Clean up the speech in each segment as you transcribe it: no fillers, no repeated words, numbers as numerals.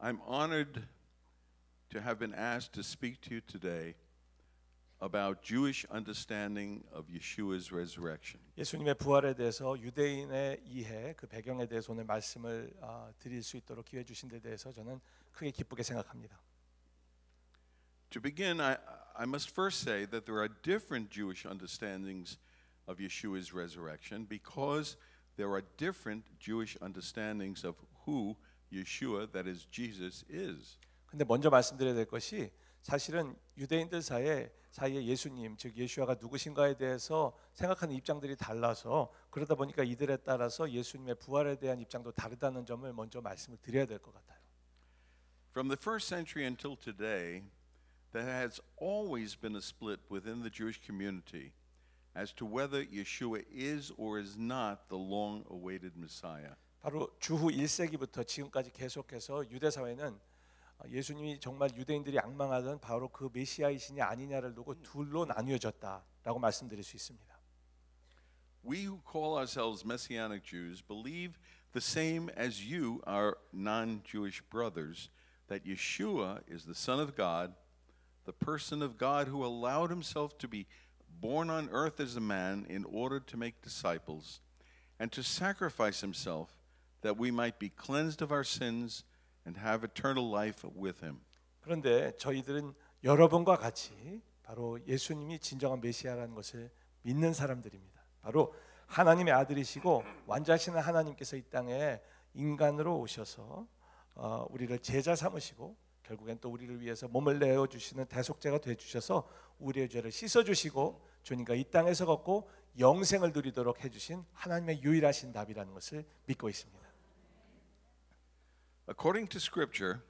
I'm honored to have been asked to speak to you today about Jewish understanding of Yeshua's resurrection. 예수님의 부활에 대해서 유대인의 이해, 그 배경에 대해서 오늘 말씀을 드릴 수 있도록 기회 주신 데 대해서 저는 크게 기쁘게 생각합니다. To begin, I must first say that there are different Jewish understandings of Yeshua's resurrection because there are different Jewish understandings of who Yeshua, that is Jesus, is. 근데 먼저 말씀드려야 될 것이 사실은 유대인들 사이에 예수님, 즉 예수아가 누구신가에 대해서 생각하는 입장들이 달라서 그러다 보니까 이들에 따라서 예수님의 부활에 대한 입장도 다르다는 점을 먼저 말씀을 드려야 될 것 같아요. From the first century until today, there has always been a split within the Jewish community as to whether Yeshua is or is not the long-awaited Messiah. 바로 주후 1세기부터 지금까지 계속해서 유대 사회는 예수님이 정말 유대인들이 앙망하던 바로 그 메시아이시냐 아니냐를 두고 둘로 나뉘어졌다라고 말씀드릴 수 있습니다. We who call ourselves Messianic Jews believe the same as you, our non-Jewish brothers, that Yeshua is the Son of God, the person of God who allowed himself to be born on earth as a man in order to make disciples and to sacrifice himself that we might be cleansed of our sins and have eternal life with him. 그런데 저희들은 여러분과 같이 바로 예수님이 진정한 메시아라는 것을 믿는 사람들입니다. 바로 하나님의 아들이시고 완자하시는 하나님께서 이 땅에 인간으로 오셔서 우리를 제자 삼으시고 결국엔 또 우리를 위해서 몸을 내어 주시는 대속제가 돼 주셔서 우리의 죄를 씻어 주시고 주님과 이 땅에서 걷고 영생을 누리도록 해 주신 하나님의 유일하신 답이라는 것을 믿고 있습니다. According to Scripture,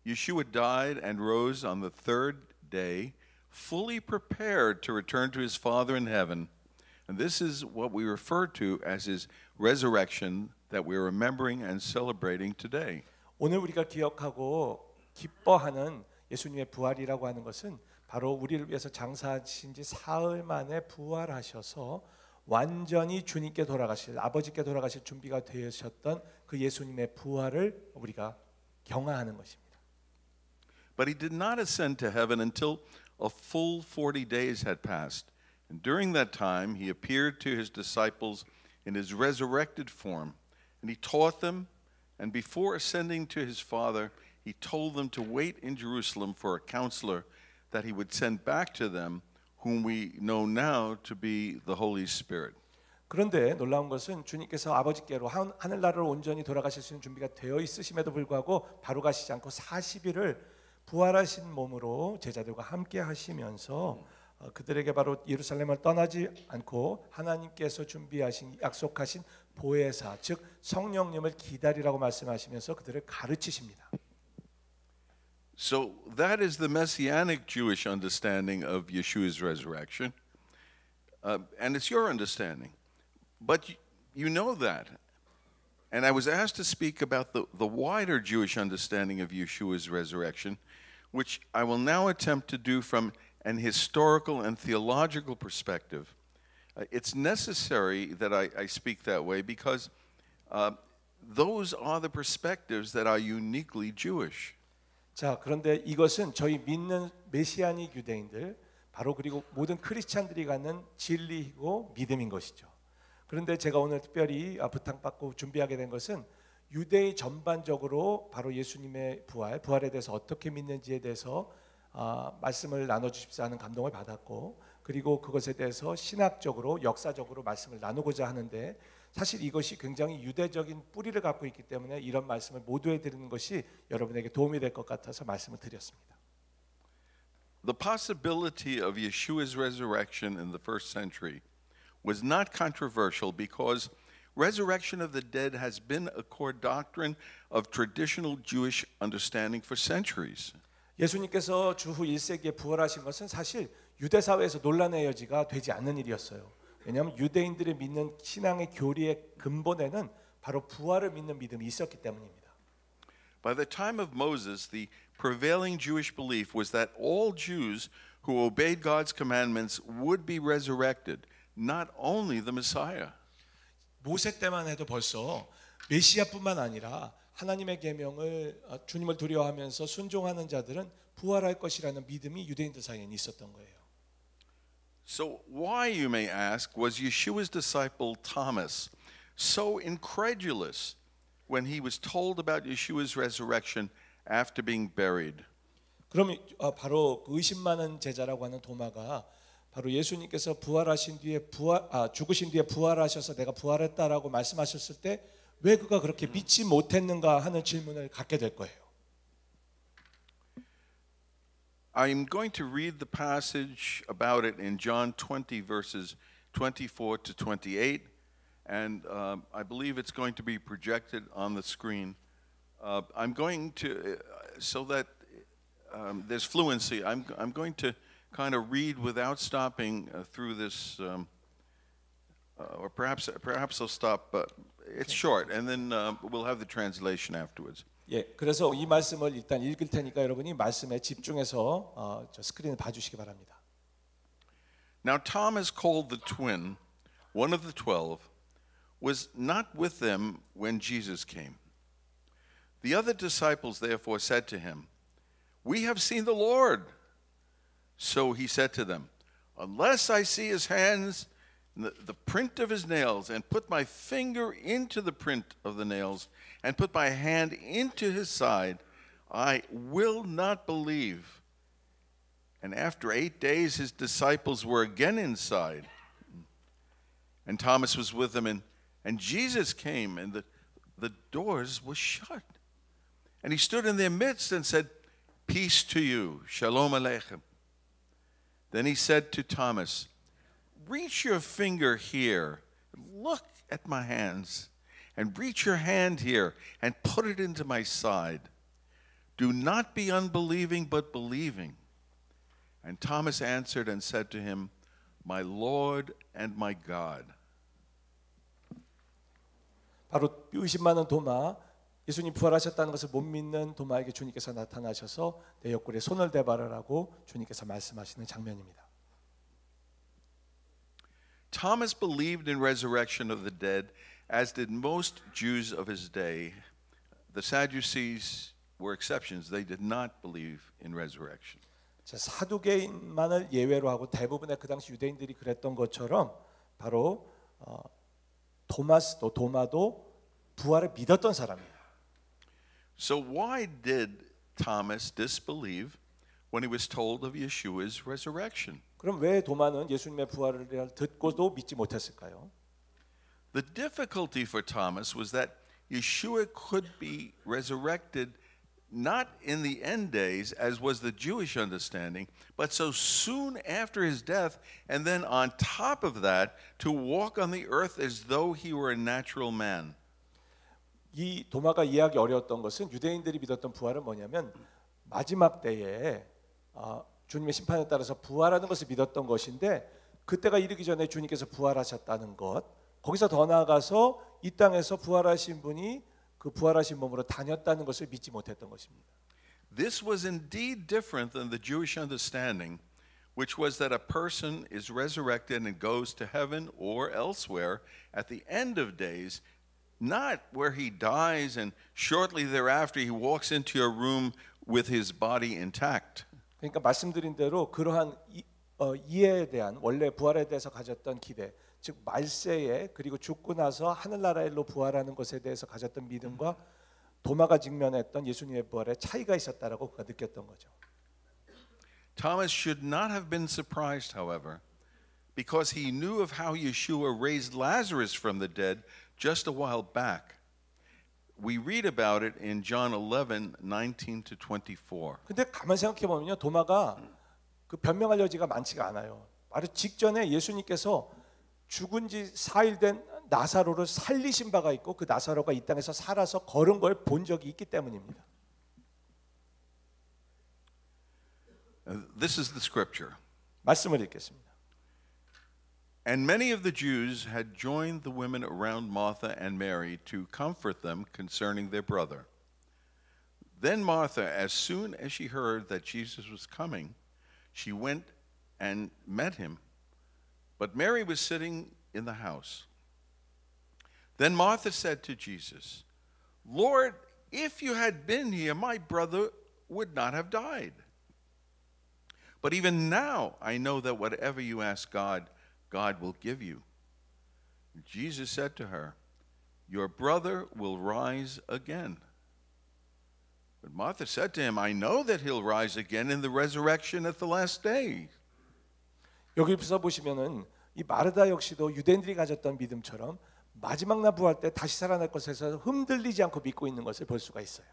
Yeshua died and rose on the third day, fully prepared to return to his Father in heaven. And this is what we refer to as his resurrection that we're remembering and celebrating today. 오늘 우리가 기억하고 기뻐하는 예수님의 부활이라고 하는 것은 바로 우리를 위해서 장사하신 지 사흘 만에 부활하셔서 완전히 주님께 돌아가실, 아버지께 돌아가실 준비가 되셨던 그 예수님의 부활을 우리가 경화하는 것입니다. But he did not ascend to heaven until a full 40 days had passed. And during that time he appeared to his disciples in his resurrected form, and he taught them, and before ascending to his Father, he told them to wait in Jerusalem for a counselor that he would send back to them, whom we know now to be the Holy Spirit. 그런데 놀라운 것은 주님께서 아버지께로 하늘나라로 온전히 돌아가실 수 있는 준비가 되어 있으심에도 불구하고 바로 가시지 않고 40일을 부활하신 몸으로 제자들과 함께 하시면서 그들에게 바로 예루살렘을 떠나지 않고 하나님께서 준비하신 약속하신 보혜사 즉 성령님을 기다리라고 말씀하시면서 그들을 가르치십니다. So that is the Messianic Jewish understanding of Yeshua's resurrection, and it's your understanding. But you know that. And I was asked to speak about the wider Jewish understanding of Yeshua's resurrection, which I will now attempt to do from an historical and theological perspective. It's necessary that I speak that way because those are the perspectives that are uniquely Jewish. 자, 그런데 이것은 저희 믿는 메시아닉 유대인들 바로 그리고 모든 크리스찬들이 갖는 진리이고 믿음인 것이죠. 그런데 제가 오늘 특별히 부탁받고 준비하게 된 것은 유대인 전반적으로 바로 예수님의 부활에 대해서 어떻게 믿는지에 대해서 말씀을 나눠주십사 하는 감동을 받았고 그리고 그것에 대해서 신학적으로 역사적으로 말씀을 나누고자 하는데 사실 이것이 굉장히 유대적인 뿌리를 갖고 있기 때문에 이런 말씀을 모두에 드리는 것이 여러분에게 도움이 될 것 같아서 말씀을 드렸습니다. The possibility of Yeshua's resurrection in the first century was not controversial because resurrection of the dead has been a core doctrine of traditional Jewish understanding for centuries. 예수님께서 주후 1세기에 부활하신 것은 사실 유대 사회에서 논란의 여지가 되지 않는 일이었어요. 왜냐하면 유대인들이 믿는 신앙의 교리의 근본에는 바로 부활을 믿는 믿음이 있었기 때문입니다. By the time of Moses, the prevailing Jewish belief was that all Jews who obeyed God's commandments would be resurrected, not only the Messiah. 모세 때만 해도 벌써 메시아뿐만 아니라 하나님의 계명을 주님을 두려워하면서 순종하는 자들은 부활할 것이라는 믿음이 유대인들 사이에 있었던 거예요. So why, you may ask, was Yeshua's disciple Thomas so incredulous when he was told about Yeshua's resurrection after being buried? 그럼 바로 그 의심 많은 제자라고 하는 도마가 바로 예수님께서 부활하신 뒤에 죽으신 뒤에 부활하셔서 내가 부활했다라고 말씀하셨을 때 왜 그가 그렇게 믿지 못했는가 하는 질문을 갖게 될 거예요. I'm going to read the passage about it in John 20 verses 24 to 28, and I believe it's going to be projected on the screen. I'm going to, so that there's fluency, I'm going to kind of read without stopping through this, or perhaps I'll stop. It's short, and then we'll have the translation afterwards. 예, 그래서 이 말씀을 일단 읽을 테니까 여러분이 말씀에 집중해서 저 스크린을 봐주시기 바랍니다. Now Thomas, called the twin, one of the 12, was not with them when Jesus came. The other disciples therefore said to him, "We have seen the Lord." So he said to them, "Unless I see his hands, the print of his nails, and put my finger into the print of the nails, and put my hand into his side, I will not believe." And after 8 days his disciples were again inside, and Thomas was with them, and Jesus came, and the doors were shut. And he stood in their midst and said, "Peace to you, Shalom Aleichem." Then he said to Thomas, "Reach your finger here, look at my hands, and reach your hand here and put it into my side. Do not be unbelieving, but believing." And Thomas answered and said to him, "My Lord and my God." 바로 의심 많은 도마, 예수님 부활하셨다는 것을 못 믿는 도마에게 주님께서 나타나셔서 내 옆구리에 손을 대바라라고 주님께서 말씀하시는 장면입니다. Thomas believed in resurrection of the dead, as did most Jews of his day. The Sadducees were exceptions. They did not believe in resurrection. 사두개인만을 예외로 하고 대부분의 그 당시 유대인들이 그랬던 것처럼 바로 도마도 부활을 믿었던 사람이에요. So why did Thomas disbelieve when he was told of Yeshua's resurrection? 그럼 왜 도마는 예수님의 부활을 듣고도 믿지 못했을까요? The difficulty for Thomas was that Yeshua could be resurrected not in the end days, as was the Jewish understanding, but so soon after his death, and then on top of that, to walk on the earth as though he were a natural man. 이 도마가 이해하기 어려웠던 것은 유대인들이 믿었던 부활은 뭐냐면 마지막 때에 주님의 심판에 따라서 부활하는 것을 믿었던 것인데 그때가 이르기 전에 주님께서 부활하셨다는 것, 거기서 더 나아가서 이 땅에서 부활하신 분이 그 부활하신 몸으로 다녔다는 것을 믿지 못했던 것입니다. This was indeed different than the Jewish understanding, which was that a person is resurrected and goes to heaven or elsewhere at the end of days, not where he dies and shortly thereafter he walks into a room with his body intact. 그러니까 말씀드린 대로 그러한 이해에 대한 원래 부활에 대해서 가졌던 기대, 즉 말세에 그리고 죽고 나서 하늘나라로 부활하는 것에 대해서 가졌던 믿음과 도마가 직면했던 예수님의 부활에 차이가 있었다라고 그가 느꼈던 거죠. Thomas should not have been surprised, however, because he knew of how Yeshua raised Lazarus from the dead just a while back. We read about it in John 11:19 to 24. 근데 가만 생각해 보면요, 도마가 그 변명할 여지가 많지가 않아요. 바로 직전에 예수님께서 죽은 지 4일 된 나사로를 살리신 바가 있고 그 나사로가 이 땅에서 살아서 걸은 걸 본 적이 있기 때문입니다. This is the scripture. 말씀을 읽겠습니다. And many of the Jews had joined the women around Martha and Mary to comfort them concerning their brother. Then Martha, as soon as she heard that Jesus was coming, she went and met him, but Mary was sitting in the house. Then Martha said to Jesus, "Lord, if you had been here, my brother would not have died. But even now, I know that whatever you ask God, God will give you. Jesus said to her, your brother will rise again. But Martha said to him, I know that he'll rise again in the resurrection at the last day. 여기서 보시면은 이 마르다 역시도 유대인들이 가졌던 믿음처럼 마지막 날 부활 때 다시 살아날 것에서 흔들리지 않고 믿고 있는 것을 볼 수가 있어요.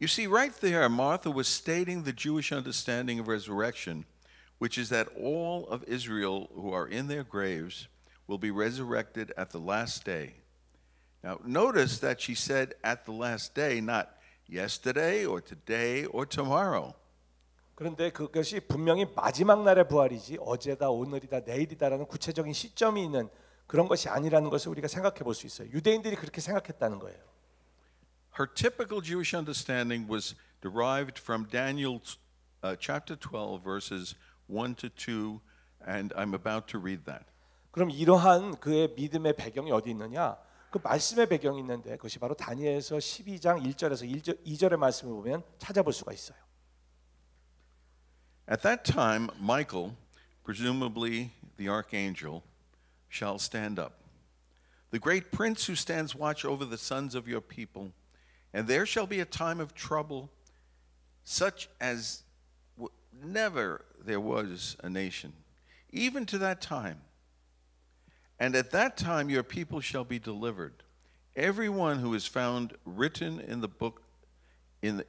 You see, right there, Martha was stating the Jewish understanding of resurrection, which is that all of Israel who are in their graves will be resurrected at the last day. Now, notice that she said at the last day, not yesterday or today or tomorrow. 그런데 그것이 분명히 마지막 날의 부활이지 어제다 오늘이다 내일이다라는 구체적인 시점이 있는 그런 것이 아니라는 것을 우리가 생각해 볼 수 있어요. 유대인들이 그렇게 생각했다는 거예요. Her typical Jewish understanding was derived from Daniel chapter 12 verses 1 to 2 and I'm about to read that. 그럼 이러한 그의 믿음의 배경이 어디 있느냐? 그 말씀의 배경이 있는데 그것이 바로 다니엘서 12장 1절에서 2절의 말씀을 보면 찾아볼 수가 있어요. At that time Michael, presumably the archangel, shall stand up. The great prince who stands watch over the sons of your people. And there shall be a time of trouble, such as never there was a nation, even to that time. And at that time your people shall be delivered, everyone who is found written in the book, and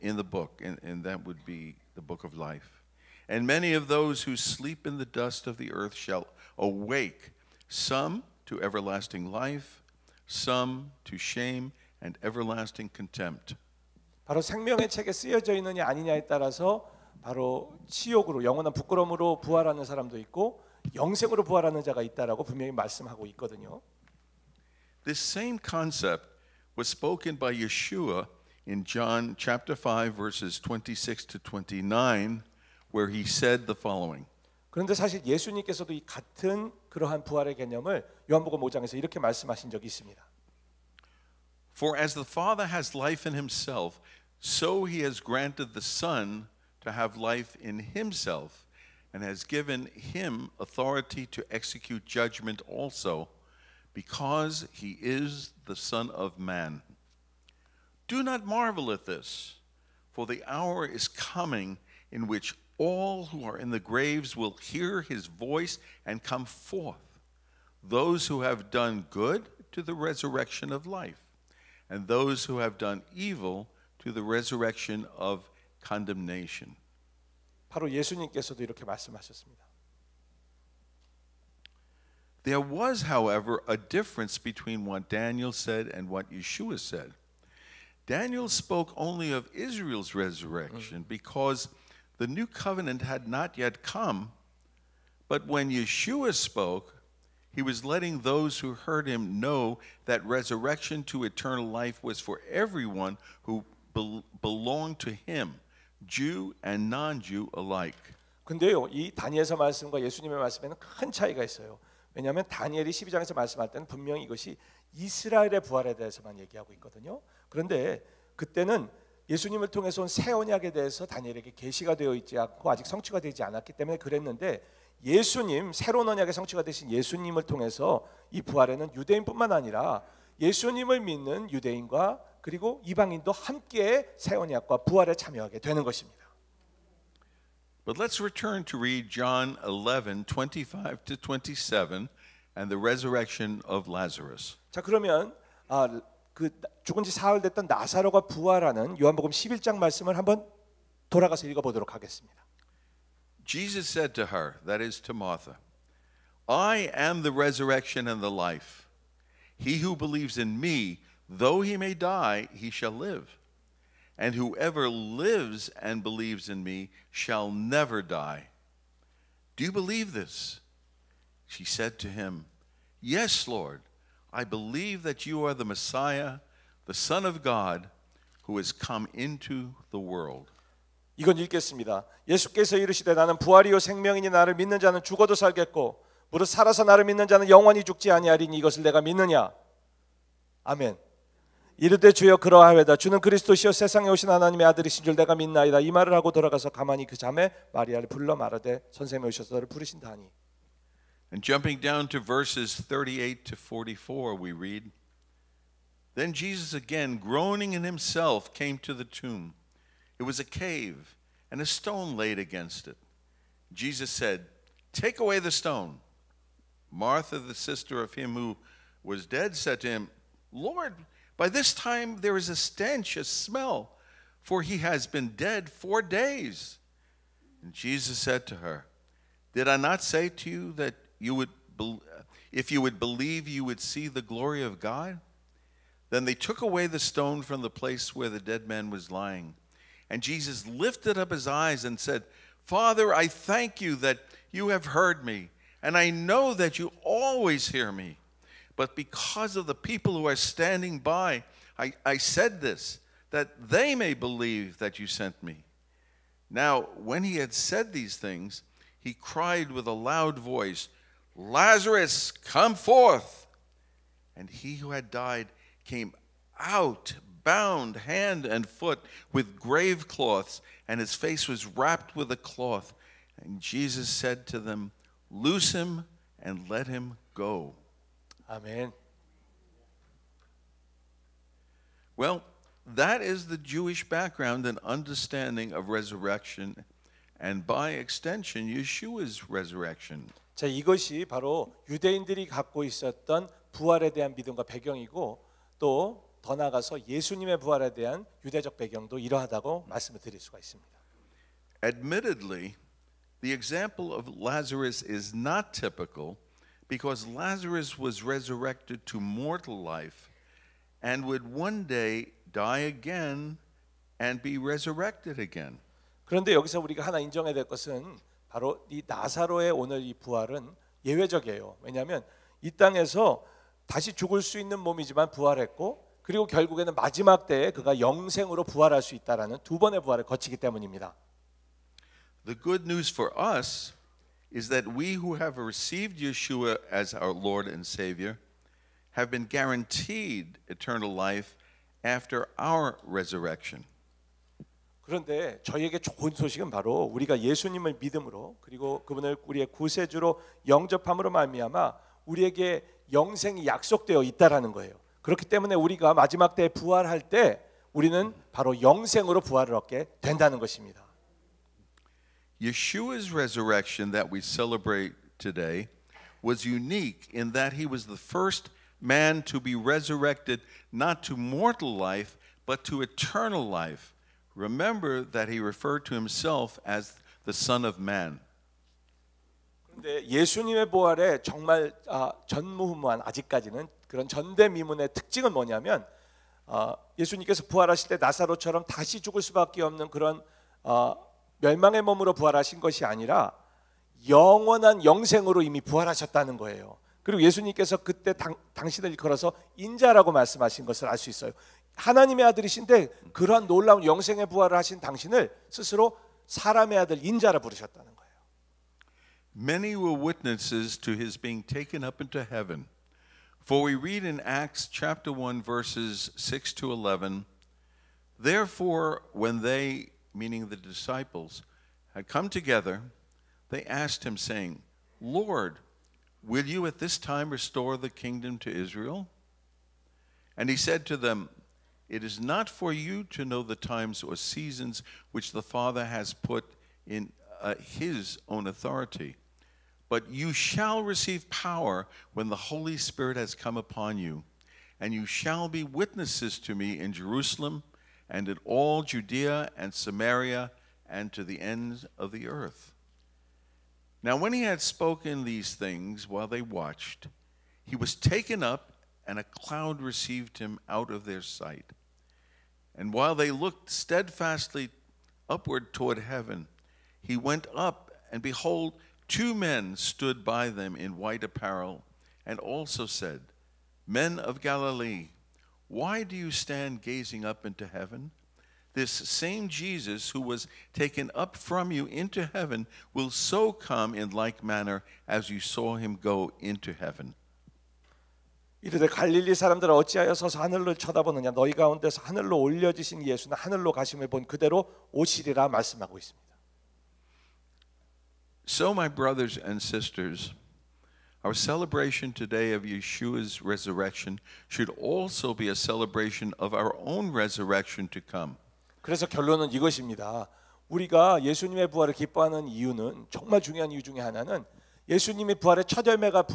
that would be the book of life. And many of those who sleep in the dust of the earth shall awake, some to everlasting life, some to shame and everlasting contempt. 바로 생명의 책에 쓰여져 있느냐 아니냐에 따라서 바로 치욕으로 영원한 부끄러움으로 부활하는 사람도 있고 영생으로 부활하는 자가 있다라고 분명히 말씀하고 있거든요. This same concept was spoken by Yeshua in John chapter 5 verses 26 to 29 where he said the following. 그런데 사실 예수님께서도 이 같은 그러한 부활의 개념을 요한복음 5장에서 이렇게 말씀하신 적이 있습니다. For as the Father has life in himself, so he has granted the Son to have life in himself, and has given him authority to execute judgment also, because he is the Son of Man. Do not marvel at this, for the hour is coming in which all who are in the graves will hear his voice and come forth, those who have done good to the resurrection of life, and those who have done evil to the resurrection of condemnation. 바로 예수님께서도 이렇게 말씀하셨습니다. There was, however, a difference between what Daniel said and what Yeshua said. Daniel spoke only of Israel's resurrection because the new covenant had not yet come, but when Yeshua spoke, he was letting those who heard him know that resurrection to eternal life was for everyone who belonged to him, Jew and non-Jew alike. 근데요, 이 다니엘서 말씀과 예수님의 말씀에는 큰 차이가 있어요. 왜냐하면 다니엘이 12장에서 말씀할 때는 분명히 이것이 이스라엘의 부활에 대해서만 얘기하고 있거든요. 그런데 그때는 예수님을 통해서 온 새 언약에 대해서 다니엘에게 계시가 되어 있지 않고 아직 성취가 되지 않았기 때문에 그랬는데 예수님, 새로운 언약의 성취가 되신 예수님을 통해서 이 부활에는 유대인뿐만 아니라 예수님을 믿는 유대인과 그리고 이방인도 함께 새 언약과 부활에 참여하게 되는 것입니다. But let's return to read John 11:25 to 27 and the resurrection of Lazarus. 자, 그러면 그 죽은 지 사흘 됐던 나사로가 부활하는 요한복음 11장 말씀을 한번 돌아가서 읽어 보도록 하겠습니다. Jesus said to her, that is to Martha, I am the resurrection and the life. He who believes in me, though he may die, he shall live. And whoever lives and believes in me shall never die. Do you believe this? She said to him, Yes, Lord. I believe that you are the Messiah, the Son of God, who has come into the world. 이건 읽겠습니다. 예수께서 이르시되 나는 부활이요 생명이니 나를 믿는 자는 죽어도 살겠고 무릇 살아서 나를 믿는 자는 영원히 죽지 아니하리니 이것을 내가 믿느냐? 아멘. 이르되 주여 그러하외다. 주는 그리스도시요 세상에 오신 하나님의 아들이신 줄 내가 믿나이다. 이 말을 하고 돌아가서 가만히 그 자매 마리아를 불러 말하되 선생님이 오셔서 너를 부르신다 하니. And jumping down to verses 38 to 44, we read, Then Jesus again, groaning in himself, came to the tomb. It was a cave, and a stone laid against it. Jesus said, Take away the stone. Martha, the sister of him who was dead, said to him, Lord, by this time there is a stench, a smell, for he has been dead 4 days. And Jesus said to her, Did I not say to you that if you would believe, you would see the glory of God? Then they took away the stone from the place where the dead man was lying. And Jesus lifted up his eyes and said, Father, I thank you that you have heard me, and I know that you always hear me. But because of the people who are standing by, I said this, that they may believe that you sent me. Now, when he had said these things, he cried with a loud voice, Lazarus, come forth! And he who had died came out, bound hand and foot with grave cloths, and his face was wrapped with a cloth. And Jesus said to them, Loose him and let him go. 아멘. Well, that is the Jewish background and understanding of resurrection, and by extension, Yeshua's resurrection. 자, 이것이 바로 유대인들이 갖고 있었던 부활에 대한 믿음과 배경이고 또 더 나아가서 예수님의 부활에 대한 유대적 배경도 이러하다고 말씀을 드릴 수가 있습니다. Admittedly, the example of Lazarus is not typical because Lazarus was resurrected to mortal life and would one day die again and be resurrected again. 그런데 여기서 우리가 하나 인정해야 될 것은 바로 이 나사로의 오늘 이 부활은 예외적이에요. 왜냐하면 이 땅에서 다시 죽을 수 있는 몸이지만 부활했고 그리고 결국에는 마지막 때에 그가 영생으로 부활할 수 있다라는 두 번의 부활을 거치기 때문입니다. The good news for us is that we who have received Yeshua as our Lord and Savior have been guaranteed eternal life after our resurrection. 그런데 저희에게 좋은 소식은 바로 우리가 예수님을 믿음으로 그리고 그분을 우리의 구세주로 영접함으로 말미암아 우리에게 영생이 약속되어 있다라는 거예요. 그렇기 때문에 우리가 마지막 때에 부활할 때 우리는 바로 영생으로 부활을 얻게 된다는 것입니다. Yeshua's resurrection that we celebrate today was unique in that he was the first man to be resurrected not to mortal life but to eternal life. Remember that he referred to himself as the Son of Man. 그런데 예수님의 부활에 정말 전무후무한 아직까지는 그런 전대미문의 특징은 뭐냐면 예수님께서 부활하실 때 나사로처럼 다시 죽을 수밖에 없는 그런 멸망의 몸으로 부활하신 것이 아니라 영원한 영생으로 이미 부활하셨다는 거예요. 그리고 예수님께서 그때 당신을 일컬어서 인자라고 말씀하신 것을 알 수 있어요. 하나님의 아들이신데 그러한 놀라운 영생의 부활을 하신 당신을 스스로 사람의 아들 인자라 부르셨다는 거예요. Many were witnesses to his being taken up into heaven. For we read in Acts chapter 1 verses 6 to 11, Therefore when they, meaning the disciples, had come together, they asked him saying, Lord, will you at this time restore the kingdom to Israel? And he said to them, It is not for you to know the times or seasons which the Father has put in his own authority. But you shall receive power when the Holy Spirit has come upon you, and you shall be witnesses to me in Jerusalem and in all Judea and Samaria and to the ends of the earth. Now when he had spoken these things while they watched, he was taken up, and a cloud received him out of their sight. And while they looked steadfastly upward toward heaven, he went up, and behold, 2 men stood by them in white apparel, and also said, Men of Galilee, why do you stand gazing up into heaven? This same Jesus who was taken up from you into heaven will so come in like manner as you saw him go into heaven. 이르되 갈릴리 사람들아 어찌하여 서서 하늘을 쳐다보느냐 너희 가운데서 하늘로 올려지신 예수는 하늘로 가심을 본 그대로 오시리라 말씀하고 있습니다. So, my brothers and sisters, our celebration today of Yeshua's resurrection should also be a celebration of our own resurrection to come. 그래서 결론은 이것입니다. 우리가 예수님의 부활을 기뻐하는 이유는 정말 중요한 이유 중에 하나는 예수님의 부활의 첫 열매가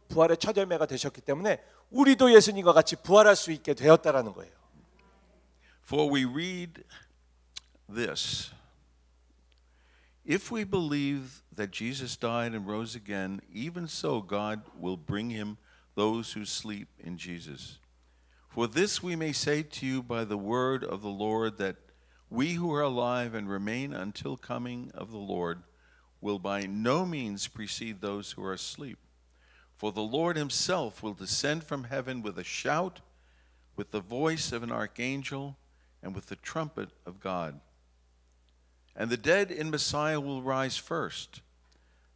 부활의 첫 열매가 되셨기 때문에 우리도 예수님과 같이 부활할 수 있게 되었다라는 거예요. For we read this. If we believe that Jesus died and rose again, even so God will bring him those who sleep in Jesus. For this we may say to you by the word of the Lord, that we who are alive and remain until coming of the Lord will by no means precede those who are asleep. For the Lord himself will descend from heaven with a shout, with the voice of an archangel, and with the trumpet of God. And the dead in Messiah will rise first.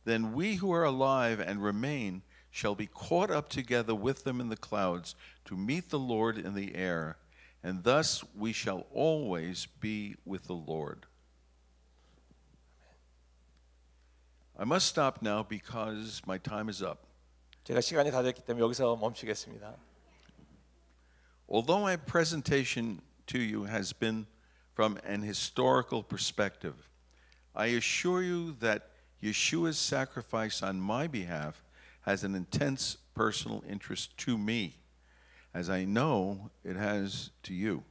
Then we who are alive and remain shall be caught up together with them in the clouds to meet the Lord in the air, and thus we shall always be with the Lord. I must stop now because my time is up. 제가 시간이 다 됐기 때문에 여기서 멈추겠습니다. Although my presentation to you has been from an historical perspective, I assure you that Yeshua's sacrifice on my behalf has an intense personal interest to me, as I know it has to you.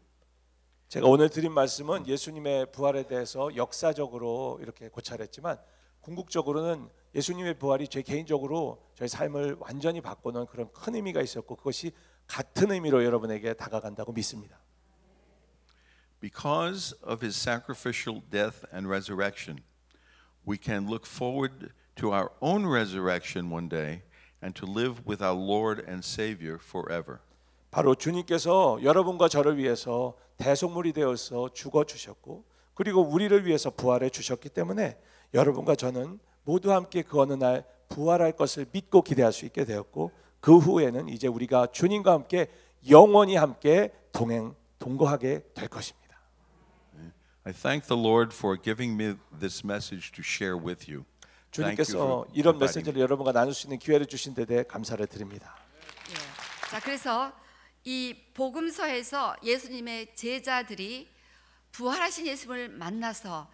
제가 오늘 드린 말씀은 예수님의 부활에 대해서 역사적으로 이렇게 고찰했지만 궁극적으로는 예수님의 부활이 제 개인적으로 저의 삶을 완전히 바꾸는 그런 큰 의미가 있었고 그것이 같은 의미로 여러분에게 다가간다고 믿습니다. Because of his sacrificial death and resurrection, we can look forward to our own resurrection one day and to live with our Lord and Savior forever. 바로 주님께서 여러분과 저를 위해서 대속물이 되어서 죽어 주셨고 그리고 우리를 위해서 부활해 주셨기 때문에 여러분과 저는 모두 함께 그 어느 날 부활할 것을 믿고 기대할 수 있게 되었고 그 후에는 이제 우리가 주님과 함께 영원히 함께 동거하게 될 것입니다. I thank the Lord for giving me this message to share with you. 주님께서 이런 메시지를 여러분과 나눌 수 있는 기회를 주신 데 대해 감사를 드립니다. 예. 자, 그래서 이 복음서에서 예수님의 제자들이 부활하신 예수님을 만나서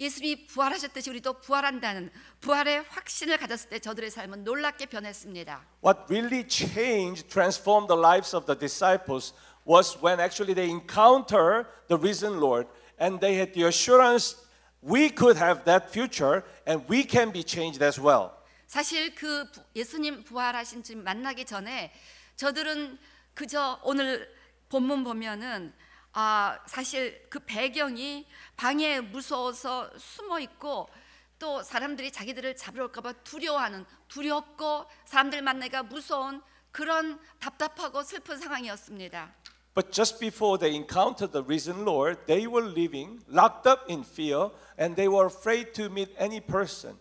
예수님이 부활하셨듯이 우리도 부활한다는 부활의 확신을 가졌을 때 저들의 삶은 놀랍게 변했습니다. What really changed, transformed the lives of the disciples was when actually they encountered the risen Lord and they had the assurance we could have that future and we can be changed as well. 사실 그 예수님 부활하신 주님 만나기 전에 저들은 그저 오늘 본문 보면은 사실 그 배경이 방에 무서워서 숨어 있고 또 사람들이 자기들을 잡으러 올까 봐 두렵고 사람들 만나기가 무서운 그런 답답하고 슬픈 상황이었습니다. But just before they encountered the risen Lord, they were living locked up in fear and they were afraid to meet any person.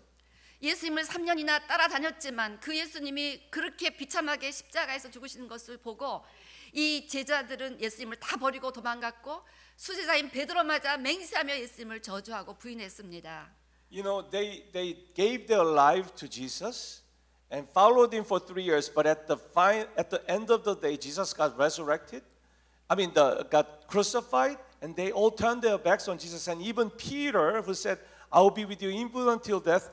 예수님을 3년이나 따라다녔지만 그 예수님이 그렇게 비참하게 십자가에서 죽으시는 것을 보고 이 제자들은 예수님을 다 버리고 도망갔고 수제자인 베드로마저 맹세하며 예수님을 저주하고 부인했습니다. You know, they gave their life to Jesus and followed him for 3 years, but at the end of the day, Jesus got resurrected. Got crucified, and they all turned their backs on Jesus. And even Peter, who said, "I will be with you even until death,"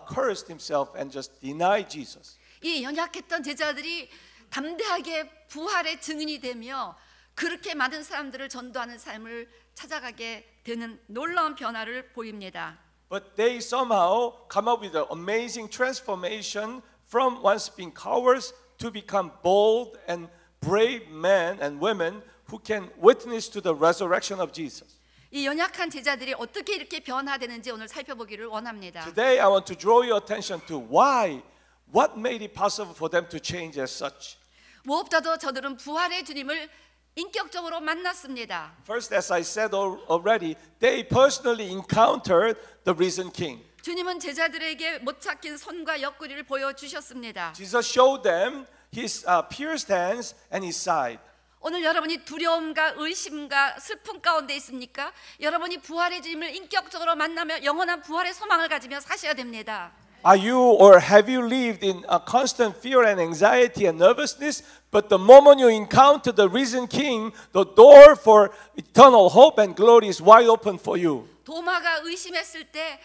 cursed himself and just denied Jesus. 이 연약했던 제자들이 담대하게 부활의 증인이 되며 그렇게 많은 사람들을 전도하는 삶을 찾아가게 되는 놀라운 변화를 보입니다. But they somehow come up with an amazing transformation from once being cowards to become bold and brave men and women who can witness to the resurrection of Jesus. 이 연약한 제자들이 어떻게 이렇게 변화되는지 오늘 살펴보기를 원합니다. Today I want to draw your attention to what made it possible for them to change as such. 무엇보다도 저들은 부활의 주님을 인격적으로 만났습니다. First, as I said already, they personally encountered the risen King. 주님은 제자들에게 못 찾긴 손과 옆구리를 보여주셨습니다. Jesus showed them his pierced hands and his side. 오늘 여러분이 두려움과 의심과 슬픔 가운데 있습니까? 여러분이 부활의 주님을 인격적으로 만나며 영원한 부활의 소망을 가지며 사셔야 됩니다. Are you or have you lived in a constant fear and anxiety and nervousness? But the moment you encounter the risen King, the door for eternal hope and glory is wide open for you. 도마가 의심했을 때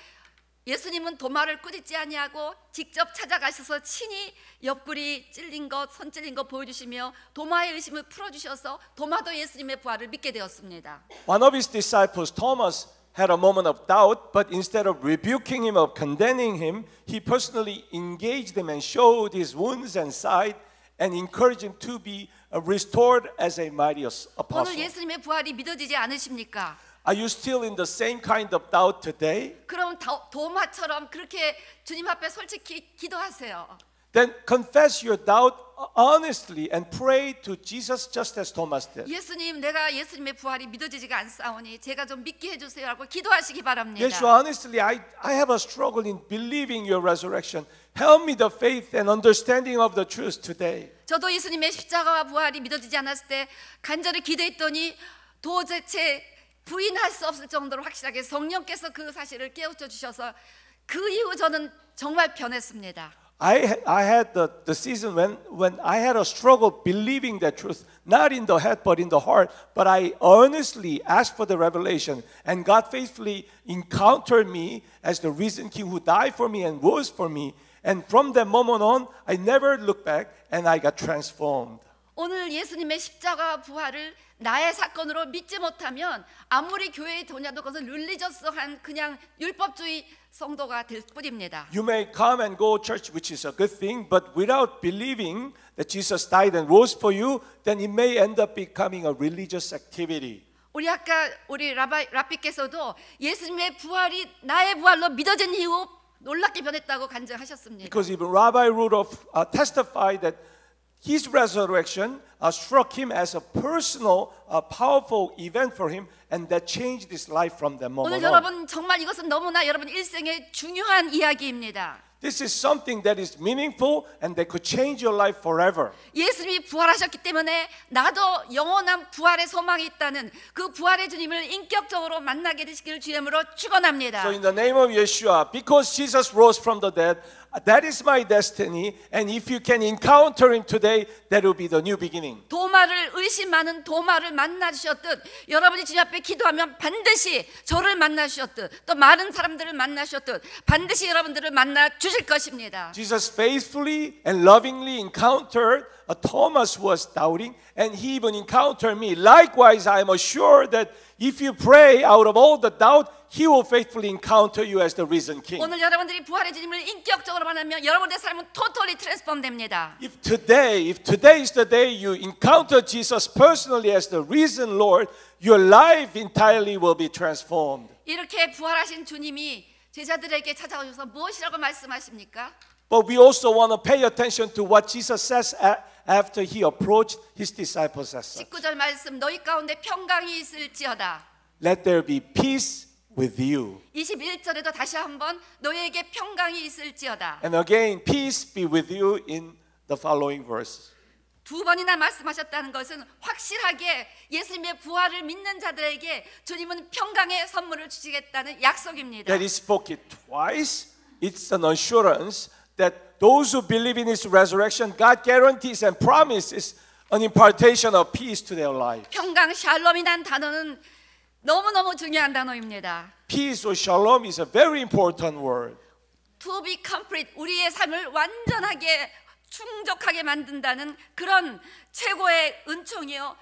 예수님은 도마를 꾸짖지 아니하고 직접 찾아가셔서 친히 옆구리 찔린 것, 손 찔린 것 보여주시며 도마의 의심을 풀어주셔서 도마도 예수님의 부활을 믿게 되었습니다. One of his disciples, Thomas, had a moment of doubt, but instead of rebuking him or condemning him, he personally engaged him and showed his wounds and side and encouraged him to be restored as a mighty apostle. 오늘 예수님의 부활이 믿어지지 않으십니까? Are you still in the same kind of doubt today? 그럼 도마처럼 그렇게 주님 앞에 솔직히 기도하세요. Then confess your doubt honestly and pray to Jesus just as Thomas did. 예수님, 내가 예수님의 부활이 믿어지지가 않사오니 제가 좀 믿게 해주세요 하고 기도하시기 바랍니다. Yes, honestly, I have a struggle in believing your resurrection. Help me the faith and understanding of the truth today. 저도 예수님의 십자가와 부활이 믿어지지 않았을 때 간절히 기도했더니 도대체 부인할 수 없을 정도로 확실하게 성령께서 그 사실을 깨우쳐 주셔서 그 이후 저는 정말 변했습니다. I had the season when I had a struggle believing that truth, not in the head but in the heart. But I earnestly asked for the revelation, and God faithfully encountered me as the risen King who died for me and rose for me. And from that moment on, I never looked back, and I got transformed. 오늘 예수님의 십자가 부활을 나의 사건으로 믿지 못하면 아무리 교회에 도냐도 그것은 릴리저스한 그냥 율법주의 성도가 될 뿐입니다. You may come and go church, which is a good thing, but without believing that Jesus died and rose for you, then it may end up becoming a religious activity. 우리 아까 우리 라피께서도 예수님의 부활이 나의 부활로 믿어진 이후 놀랍게 변했다고 간증하셨습니다. Because even Rabbi Rudolph testified that his resurrection struck him as a personal, powerful event for him, and that changed his life from that moment 오늘 on. 여러분 정말 이것은 너무나 여러분 일생의 중요한 이야기입니다. This is something that is meaningful and that could change your life forever. 예수님이 부활하셨기 때문에 나도 영원한 부활의 소망이 있다는 그 부활의 주님을 인격적으로 만나게 되시기를 주님으로 축원합니다. So in the name of Yeshua, because Jesus rose from the dead, that is my destiny. And if you can encounter him today, that will be the new beginning. 도마를 의심하는 도마를 만나 주셨듯 여러분이 주님 앞에 기도하면 반드시 저를 만나 주셨듯 또 많은 사람들을 만나 주셨듯 반드시 여러분들을 만나 주실 것입니다. Jesus faithfully and lovingly encountered Thomas who was doubting, and he even encountered me. Likewise, I am assured that if you pray out of all the doubt, he will faithfully encounter you as the risen King. 오늘 여러분들이 부활의 주님을 인격적으로 만나면 여러분의 삶은 totally transform 됩니다. If today is the day you encounter Jesus personally as the risen Lord, your life entirely will be transformed. 이렇게 부활하신 주님이 제자들에게 찾아오셔서 무엇이라고 말씀하십니까? But we also want to pay attention to what Jesus says after he approached his disciples as such. 19절 말씀 너희 가운데 평강이 있을지어다. Let there be peace with you. 21절에도 다시 한번 너희에게 평강이 있을지어다. And again, peace be with you in the following verses. 두 번이나 말씀하셨다는 것은 확실하게 예수님의 부활을 믿는 자들에게 주님은 평강의 선물을 주시겠다는 약속입니다. That he spoke it twice. It's an assurance that those who believe in his resurrection, God guarantees and promises an impartation of peace to their life. 평강 샬롬이란 단어는 너무너무 중요한 단어입니다. Peace or shalom is a very important word. To be complete, 우리의 삶을 완전하게 충족하게 만든다는 그런 최고의 은총이요.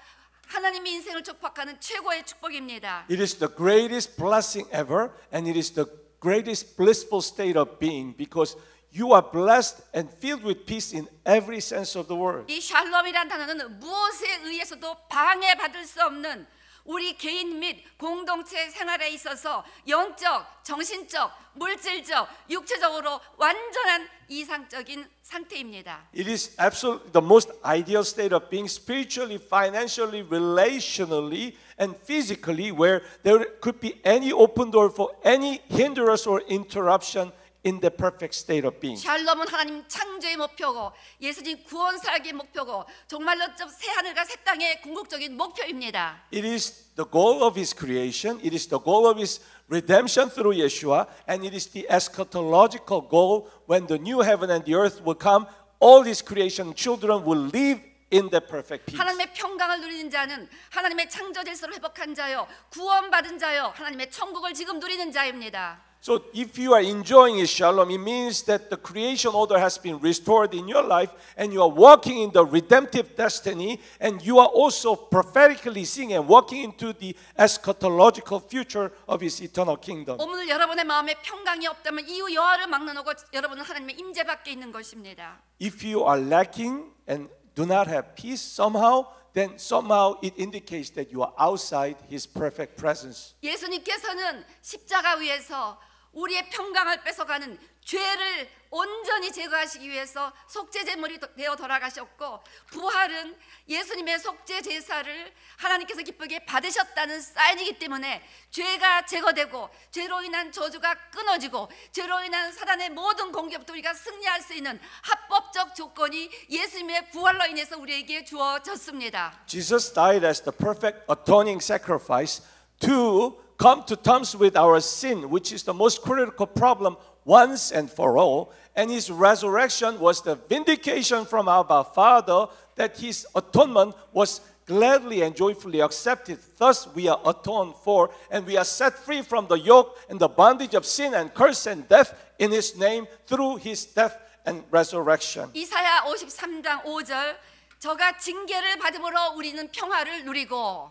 하나님의 인생을 축복하는 최고의 축복입니다. It is the greatest blessing ever, and it is the greatest blissful state of being because you are blessed and filled with peace in every sense of the word. 이 샬롬이란 단어는 무엇에 의해서도 방해받을 수 없는 우리 개인 및 공동체 생활에 있어서 영적, 정신적, 물질적, 육체적으로 완전한 이상적인 상태입니다. It is absolutely the most ideal state of being spiritually, financially, relationally, and physically, where there could be any open door for any hindrance or interruption in the perfect state of being. 샬롬은 하나님 창조의 목표고 예수님 구원 살기의 목표고 정말로 새 하늘과 새 땅의 궁극적인 목표입니다. It is the goal of His creation. It is the goal of His redemption through Yeshua, and it is the eschatological goal when the new heaven and the earth will come. All His creation children will live in the perfect peace. 하나님의 평강을 누리는 자는 하나님의 창조 질서를 회복한 자요, 구원받은 자요, 하나님의 천국을 지금 누리는 자입니다. So if you are enjoying His shalom, it means that the creation order has been restored in your life and you are walking in the redemptive destiny, and you are also prophetically seeing and walking into the eschatological future of His eternal kingdom. 오늘 여러분의 마음에 평강이 없다면 이유 여하를 막론하고 여러분은 하나님의 임재 밖에 있는 것입니다. If you are lacking and do not have peace somehow, then somehow it indicates that you are outside His perfect presence. 예수님께서는 십자가 위에서 우리의 평강을 뺏어가는 죄를 온전히 제거하시기 위해서 속죄 제물이 되어 돌아가셨고, 부활은 예수님의 속죄 제사를 하나님께서 기쁘게 받으셨다는 사인이기 때문에 죄가 제거되고 죄로 인한 저주가 끊어지고 죄로 인한 사단의 모든 공격부터 우리가 승리할 수 있는 합법적 조건이 예수님의 부활로 인해서 우리에게 주어졌습니다. Jesus died as the perfect atoning sacrifice to come to terms with our sin, which is the most critical problem once and for all. And His resurrection was the vindication from our Father that His atonement was gladly and joyfully accepted. Thus we are atoned for, and we are set free from the yoke and the bondage of sin and curse and death in His name through His death and resurrection. 이사야 53장 5절, 저가 징계를 받음으로 우리는 평화를 누리고,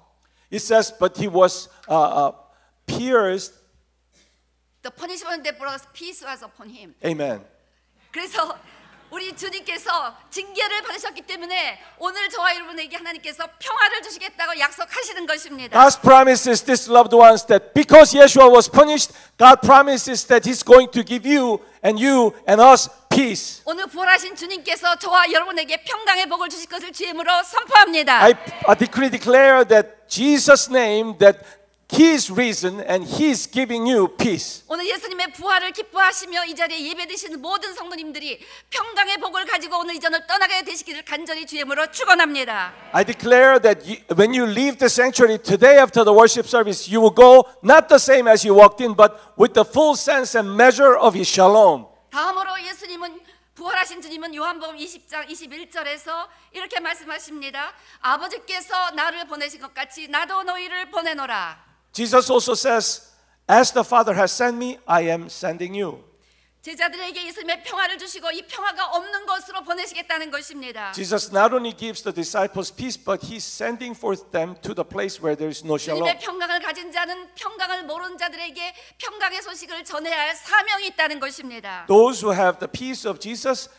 It says, but He was pierced. The punishment that brought us peace was upon Him. Amen. 그래서 우리 주님께서 징계를 받으셨기 때문에 오늘 저와 여러분에게 하나님께서 평화를 주시겠다고 약속하시는 것입니다. God's promise is this, loved ones, that because Yeshua was punished, God promises that He's going to give you and us peace. 오늘 부활하신 주님께서 저와 여러분에게 평강의 복을 주실 것을 주임으로 선포합니다. I declare that Jesus' name, that He is risen and He is giving you peace. 오늘 예수님의 부활을 기뻐하시며 이 자리에 예배드시는 모든 성도님들이 평강의 복을 가지고 오늘 이 전을 떠나게 되시기를 간절히 주임으로 축원합니다. I declare that when you leave the sanctuary today after the worship service, you will go not the same as you walked in, but with the full sense and measure of His shalom. 다음으로 예수님은 부활하신 주님은 요한복음 20장 21절에서 이렇게 말씀하십니다. 아버지께서 나를 보내신 것 같이 나도 너희를 보내노라. Jesus also says, as the Father has sent me, I am sending you. 제자들에게 예수님의 평화를 주시고 이 평화가 없는 곳으로 보내시겠다는 것입니다. Jesus not only gives the disciples peace, but He's sending forth them to the place where there is no shalom. 주님의 평강을 가진 자는 평강을 모르는 자들에게 평강의 소식을 전해야 할 사명이 있다는 것입니다. Those who have the peace of Jesus,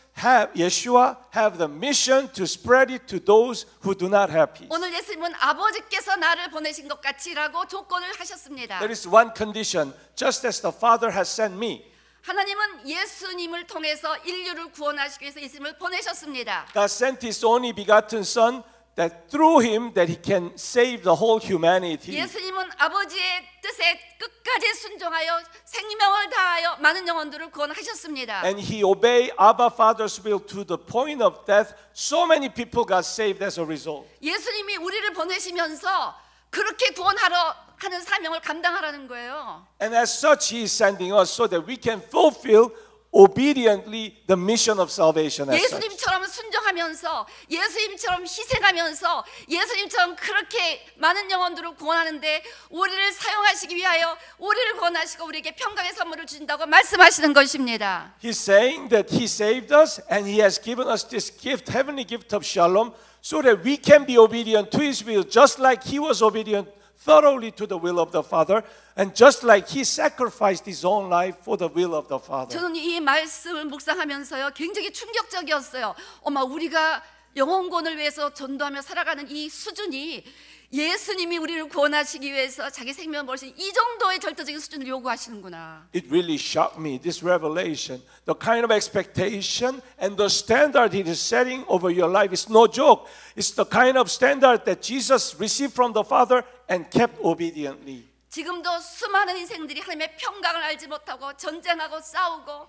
Yeshua, have the mission to spread it to those who do not have peace. 오늘 예수님은 아버지께서 나를 보내신 것 같이라고 조건을 하셨습니다. There is one condition, just as the Father has sent me. 하나님은 예수님을 통해서 인류를 구원하시기 위해서 예수님을 보내셨습니다. God sent His only begotten Son, that through Him that He can save the whole humanity. 예수님은 아버지의 뜻에 끝까지 순종하여 생명을 다하여 많은 영혼들을 구원하셨습니다. And He obeyed Abba Father's will to the point of death. So many people got saved as a result. 예수님이 우리를 보내시면서 그렇게 구원하러 하는 사명을 감당하라는 거예요. And as such, He is sending us so that we can fulfill obediently the mission of salvation. As such. 예수님처럼 순종하면서 예수님처럼 희생하면서 예수님처럼 그렇게 많은 영혼들을 구원하는데 우리를 사용하시기 위하여 우리를 구원하시고 우리에게 평강의 선물을 주신다고 말씀하시는 것입니다. He's saying that He saved us and He has given us this gift, heavenly gift of shalom, so that we can be obedient to His will, just like He was obedient thoroughly to the will of the Father, and just like He sacrificed His own life for the will of the Father. 저는 이 말씀을 묵상하면서요 굉장히 충격적이었어요. 우리가 영혼권을 위해서 전도하며 살아가는 이 수준이 예수님이 우리를 구원하시기 위해서 자기 생명을 버리신 이 정도의 절대적인 수준을 요구하시는구나. It really shocked me, this revelation. The kind of expectation and the standard He is setting over your life is no joke. It's the kind of standard that Jesus received from the Father and kept obediently. 지금도 수많은 인생들이 하나님의 평강을 알지 못하고 전쟁하고 싸우고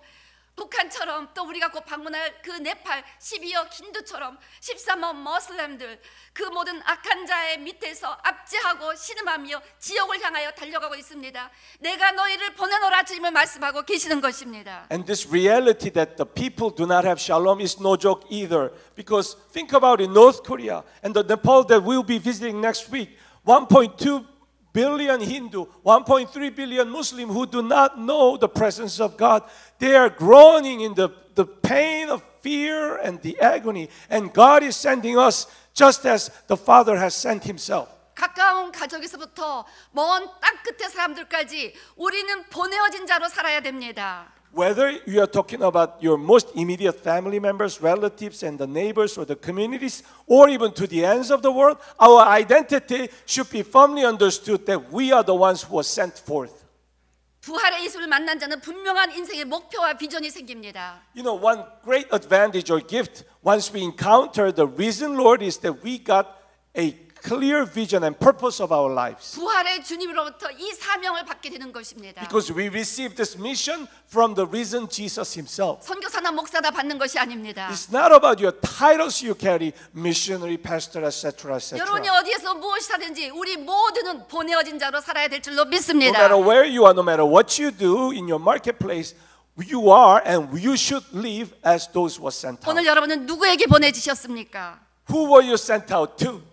북한처럼 또 우리가 곧 방문할 그 네팔 12억 힌두처럼 13억 머슬렘들 그 모든 악한 자의 밑에서 압제하고 신음하며 지옥을 향하여 달려가고 있습니다. 내가 너희를 보내노라 주님을 말씀하고 계시는 것입니다. And this reality that the people do not have shalom is no joke either. Because think about it, North Korea and the Nepal that we'll be visiting next week, 1.2 billion Hindu, 1.3 billion Muslim who do not know the presence of God. They are groaning in the pain of fear and the agony. And God is sending us just as the Father has sent Himself. 가까운 가족에서부터 먼 땅 끝의 사람들까지 우리는 보내어진 자로 살아야 됩니다. Whether you are talking about your most immediate family members, relatives, and the neighbors or the communities, or even to the ends of the world, our identity should be firmly understood that we are the ones who are sent forth. 부활의 예수를 만난 자는 분명한 인생의 목표와 비전이 생깁니다. You know, one great advantage or gift once we encounter the risen Lord is that we got a clear vision and purpose of our lives. 부활의 주님으로부터 이 사명을 받게 되는 것입니다. Because we receive this mission from the risen Jesus Himself. 선교사나 목사다 받는 것이 아닙니다. It's not about your titles you carry, missionary, pastor, etc., etc. 여러분이 어디에서 무엇이 하든지 우리 모두는 보내어진 자로 살아야 될 줄로 No 믿습니다. matter where you are, no matter what you do in your marketplace, you are and you should live as those who were sent out. 오늘 여러분은 누구에게 보내주셨습니까? Who were you sent out to?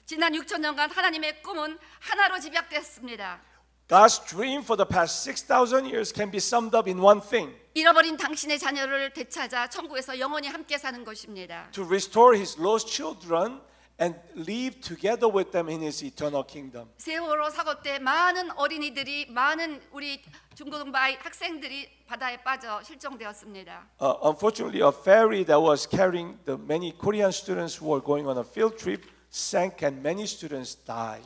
지난 6,000년간 하나님의 꿈은 하나로 집약됐습니다. God's dream for the past 6,000 years can be summed up in one thing: 잃어버린 당신의 자녀를 되찾아 천국에서 영원히 함께 사는 것입니다. to restore His lost children and live together with them in His eternal kingdom. 세월호 사고 때 많은 어린이들이 많은 우리 중고등부 학생들이 바다에 빠져 실종되었습니다. Unfortunately, a ferry that was carrying the many Korean students who were going on a field trip sank and many students died.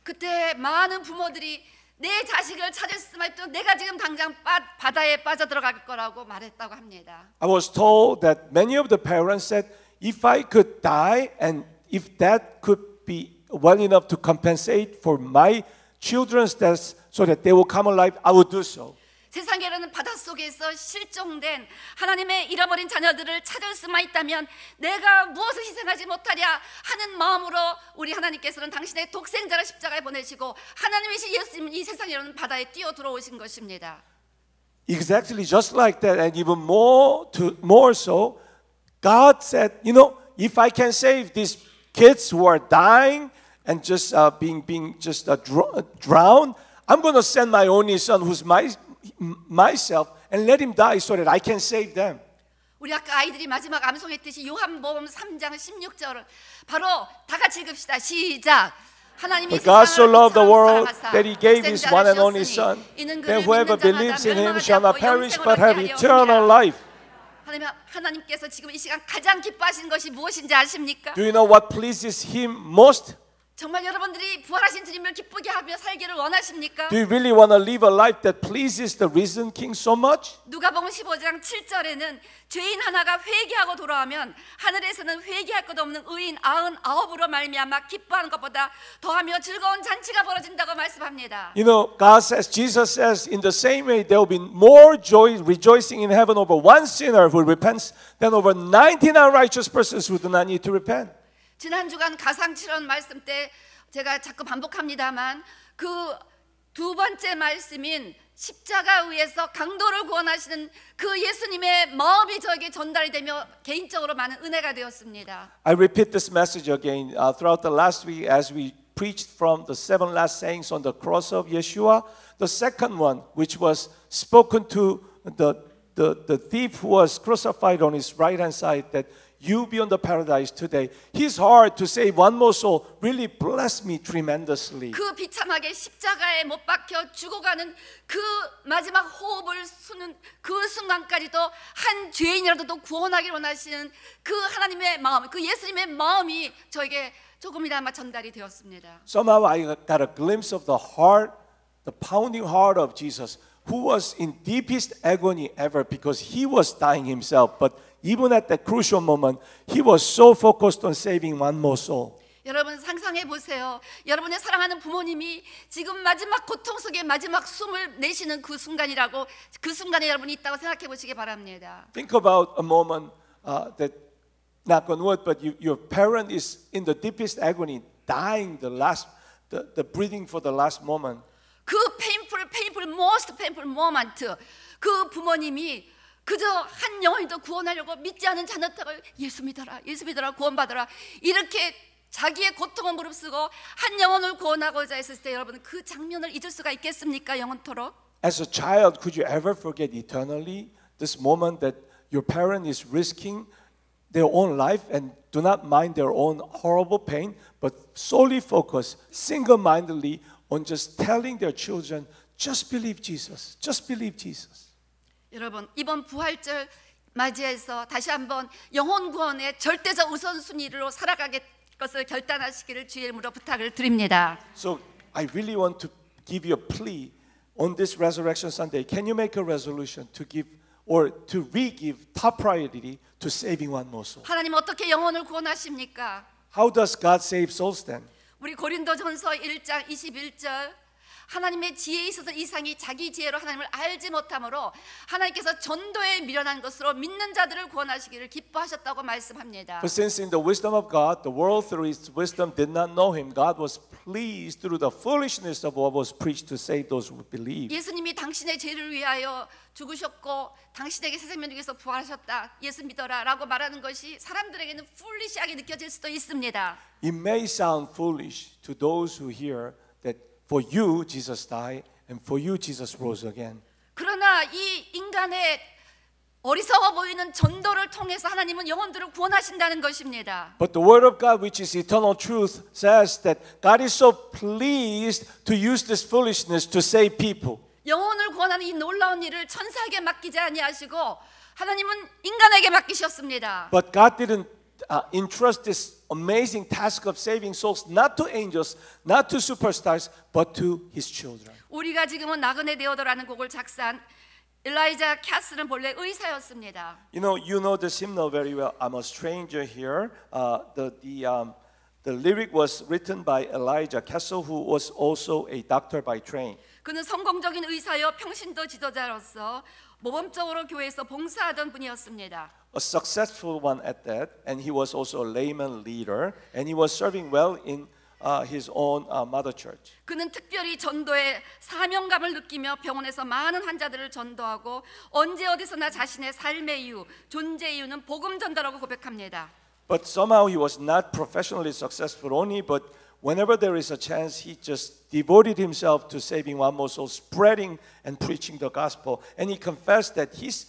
그때 많은 부모들이 내 자식을 찾을 수만 있도록 내가 지금 당장 바다에 빠져들어갈 거라고 말했다고 합니다. I was told that many of the parents said, if I could die and if that could be well enough to compensate for my children's deaths so that they will come alive, I would do so. 세상에는 바닷속에서 실종된 하나님의 잃어버린 자녀들을 찾을 수만 있다면 내가 무엇을 희생하지 못하랴 하는 마음으로 우리 하나님께서는 당신의 독생자를 십자가에 보내시고 하나님이신 예수님은 이 세상에는 바다에 뛰어 들어오신 것입니다. Exactly just like that, and even more so, God said, you know, if I can save these kids who are dying and just being drowned, I'm going to send my only son, who's myself, and let him die so that I can save them. 우리 아까 아이들이 마지막 암송했듯이 요한복음 3장 16절을 바로 다 같이 읽읍시다. 시작. 하나님이 For God so 세상을 loved the 이처럼 world 사랑하사 that He gave His one and only 독생자를 Son, 주셨으니 이는 that 그를 whoever 믿는 believes 자마다 in Him 멸망하지 shall not 않고 perish 영생을 but have 얻게 하려 eternal 함이라. life. 하나님께서 지금 이 시간 가장 기뻐하시는 것이 무엇인지 아십니까? Do you know what pleases Him most? 정말 여러분들이 부활하신 주님을 기쁘게 하며 살기를 원하십니까? Do you really want to live a life that pleases the risen King so much? 누가복음 15장 7절에는 죄인 하나가 회개하고 돌아오면 하늘에서는 회개할 것 없는 의인 99으로 말미암아 기뻐하는 것보다 더하며 즐거운 잔치가 벌어진다고 말씀합니다. You know, God says, Jesus says, in the same way, there will be more joy, rejoicing in heaven over one sinner who repents than over 99 righteous persons who do not need to repent. 지난 주간 가상칠언 말씀 때 제가 자꾸 반복합니다만 그 두 번째 말씀인 십자가 위에서 강도를 구원하시는 그 예수님의 마음이 저에게 전달이 되며 개인적으로 많은 은혜가 되었습니다. I repeat this message again throughout the last week as we preached from the 7 last sayings on the cross of Yeshua. The second one, which was spoken to the thief who was crucified on his right hand side, that you be on the paradise today. His heart to save one more soul really blessed me tremendously. 그 비참하게 십자가에 못 박혀 죽어가는 그 마지막 호흡을 수는 그 순간까지도 한 죄인이라도 또 구원하기를 원하시는 그 하나님의 마음, 그 예수님의 마음이 저에게 조금이나마 전달이 되었습니다. Somehow I got a glimpse of the heart, the pounding heart of Jesus, who was in deepest agony ever because He was dying Himself. But even at that crucial moment, He was so focused on saving one more soul. 여러분 상상해 보세요. 여러분의 사랑하는 부모님이 지금 마지막 고통 속에 마지막 숨을 내쉬는 그 순간이라고, 그 순간에 여러분이 있다고 생각해 보시기 바랍니다. Think about a moment that, knock on wood, but your parent is in the deepest agony, dying the breathing for the last moment. 그 most painful moment, 그 부모님이 그저 한 영혼이도 구원하려고 믿지 않은 자녀들과 예수 믿어라, 예수 믿어라, 구원받아라, 이렇게 자기의 고통을 무릅쓰고 한 영혼을 구원하고자 했을 때 여러분 그 장면을 잊을 수가 있겠습니까? 영원토록? As a child, could you ever forget eternally this moment that your parent is risking their own life and do not mind their own horrible pain, but solely focus single-mindedly on just telling their children, just believe Jesus, just believe Jesus. 여러분 이번 부활절 맞이해서 다시 한번 영혼 구원의 절대적 우선순위로 살아가게 것을 결단하시기를 주의 이름으로 부탁을 드립니다. So I really want to give you a plea on this Resurrection Sunday. Can you make a resolution to give or to re-give top priority to saving one more soul? 하나님 어떻게 영혼을 구원하십니까? How does God save souls then? 우리 고린도전서 1장 21절 하나님의 지혜에 있어서 이상이 자기 지혜로 하나님을 알지 못함으로 하나님께서 전도에 미련한 것으로 믿는 자들을 구원하시기를 기뻐하셨다고 말씀합니다. For since in the wisdom of God, the world through its wisdom did not know him, God was pleased through the foolishness of what was preached to save those who believe. 예수님이 당신의 죄를 위하여 죽으셨고 당신에게 새 생명을 위해서 부활하셨다. 예수 믿어라 라고 말하는 것이 사람들에게는 풀리시하게 느껴질 수도 있습니다. It may sound foolish to those who hear that for you Jesus died and for you Jesus rose again. 그러나 이 인간의 어리석어 보이는 전도를 통해서 하나님은 영혼들을 구원하신다는 것입니다. But the word of God, which is eternal truth, says that God is so pleased to use this foolishness to save people. 영혼을 구원하는 이 놀라운 일을 천사에게 맡기지 아니하시고 하나님은 인간에게 맡기셨습니다. But God didn't entrust this amazing task of saving souls not to angels, not to superstars, but to His children. 우리가 지금은 나그네 데오더라는 곡을 작사한 엘라이자 캐슬은 본래 의사였습니다. You know this hymnal very well. I'm a stranger here. The lyric was written by Elijah Castle, who was also a doctor by train. 그는 성공적인 의사여 평신도 지도자로서 모범적으로 교회에서 봉사하던 분이었습니다. A successful one at that, and he was also a layman leader, and he was serving well in his own mother church. 그는 특별히 전도의 사명감을 느끼며 병원에서 많은 환자들을 전도하고 언제 어디서나 자신의 삶의 이유, 존재 이유는 복음 전도라고 고백합니다. But somehow he was not professionally successful only, but whenever there is a chance, he just devoted himself to saving one more soul, spreading and preaching the gospel. And he confessed that his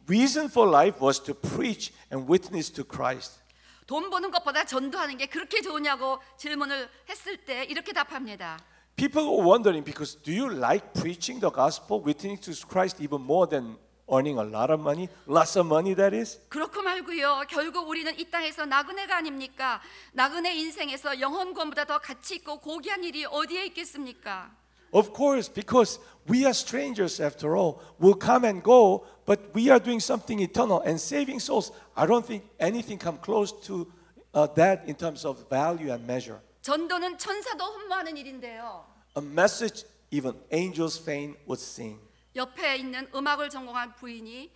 reason for life was to preach and witness to Christ. 돈 버는 것보다 전도하는 게 그렇게 좋으냐고 질문을 했을 때 이렇게 답합니다. People were wondering because do you like preaching the gospel, witnessing to Christ even more than earning a lot of money, lots of money that is? 그렇고 말고요. 결국 우리는 이 땅에서 나그네가 아닙니까? 나그네 인생에서 영혼 구원보다 더 가치 있고 고귀한 일이 어디에 있겠습니까? Of course, because we are strangers after all. We'll come and go, but we are doing something eternal and saving souls. I don't think anything come close to that in terms of value and measure. 전도는 천사도 흠모하는 일인데요. A message even angels fain would sing. 옆에 있는 음악을 전공한 부인이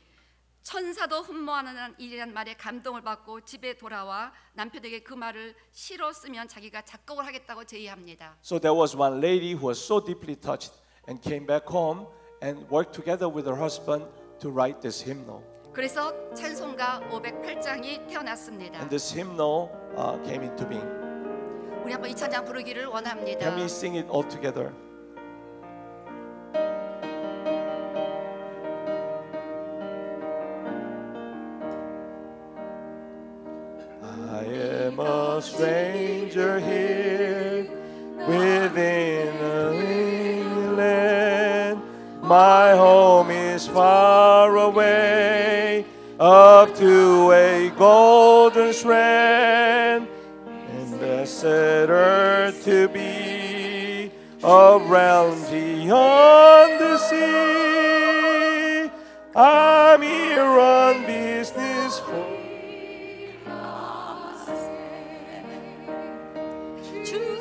천사도 흠모하는 일이란 말에 감동을 받고 집에 돌아와 남편에게 그 말을 시로 쓰면 자기가 작곡을 하겠다고 제의합니다. So there was one lady who was so deeply touched and came back home and worked together with her husband to write this hymnal. 그래서 찬송가 508장이 태어났습니다. And this hymnal came into being. 우리 한번 이 찬양 부르기를 원합니다. Can we sing it all together? I am a stranger here within a lonely land. My home is far away, up to a golden strand, and blessed earth to be, a realm beyond the sea. I'm here on business for 주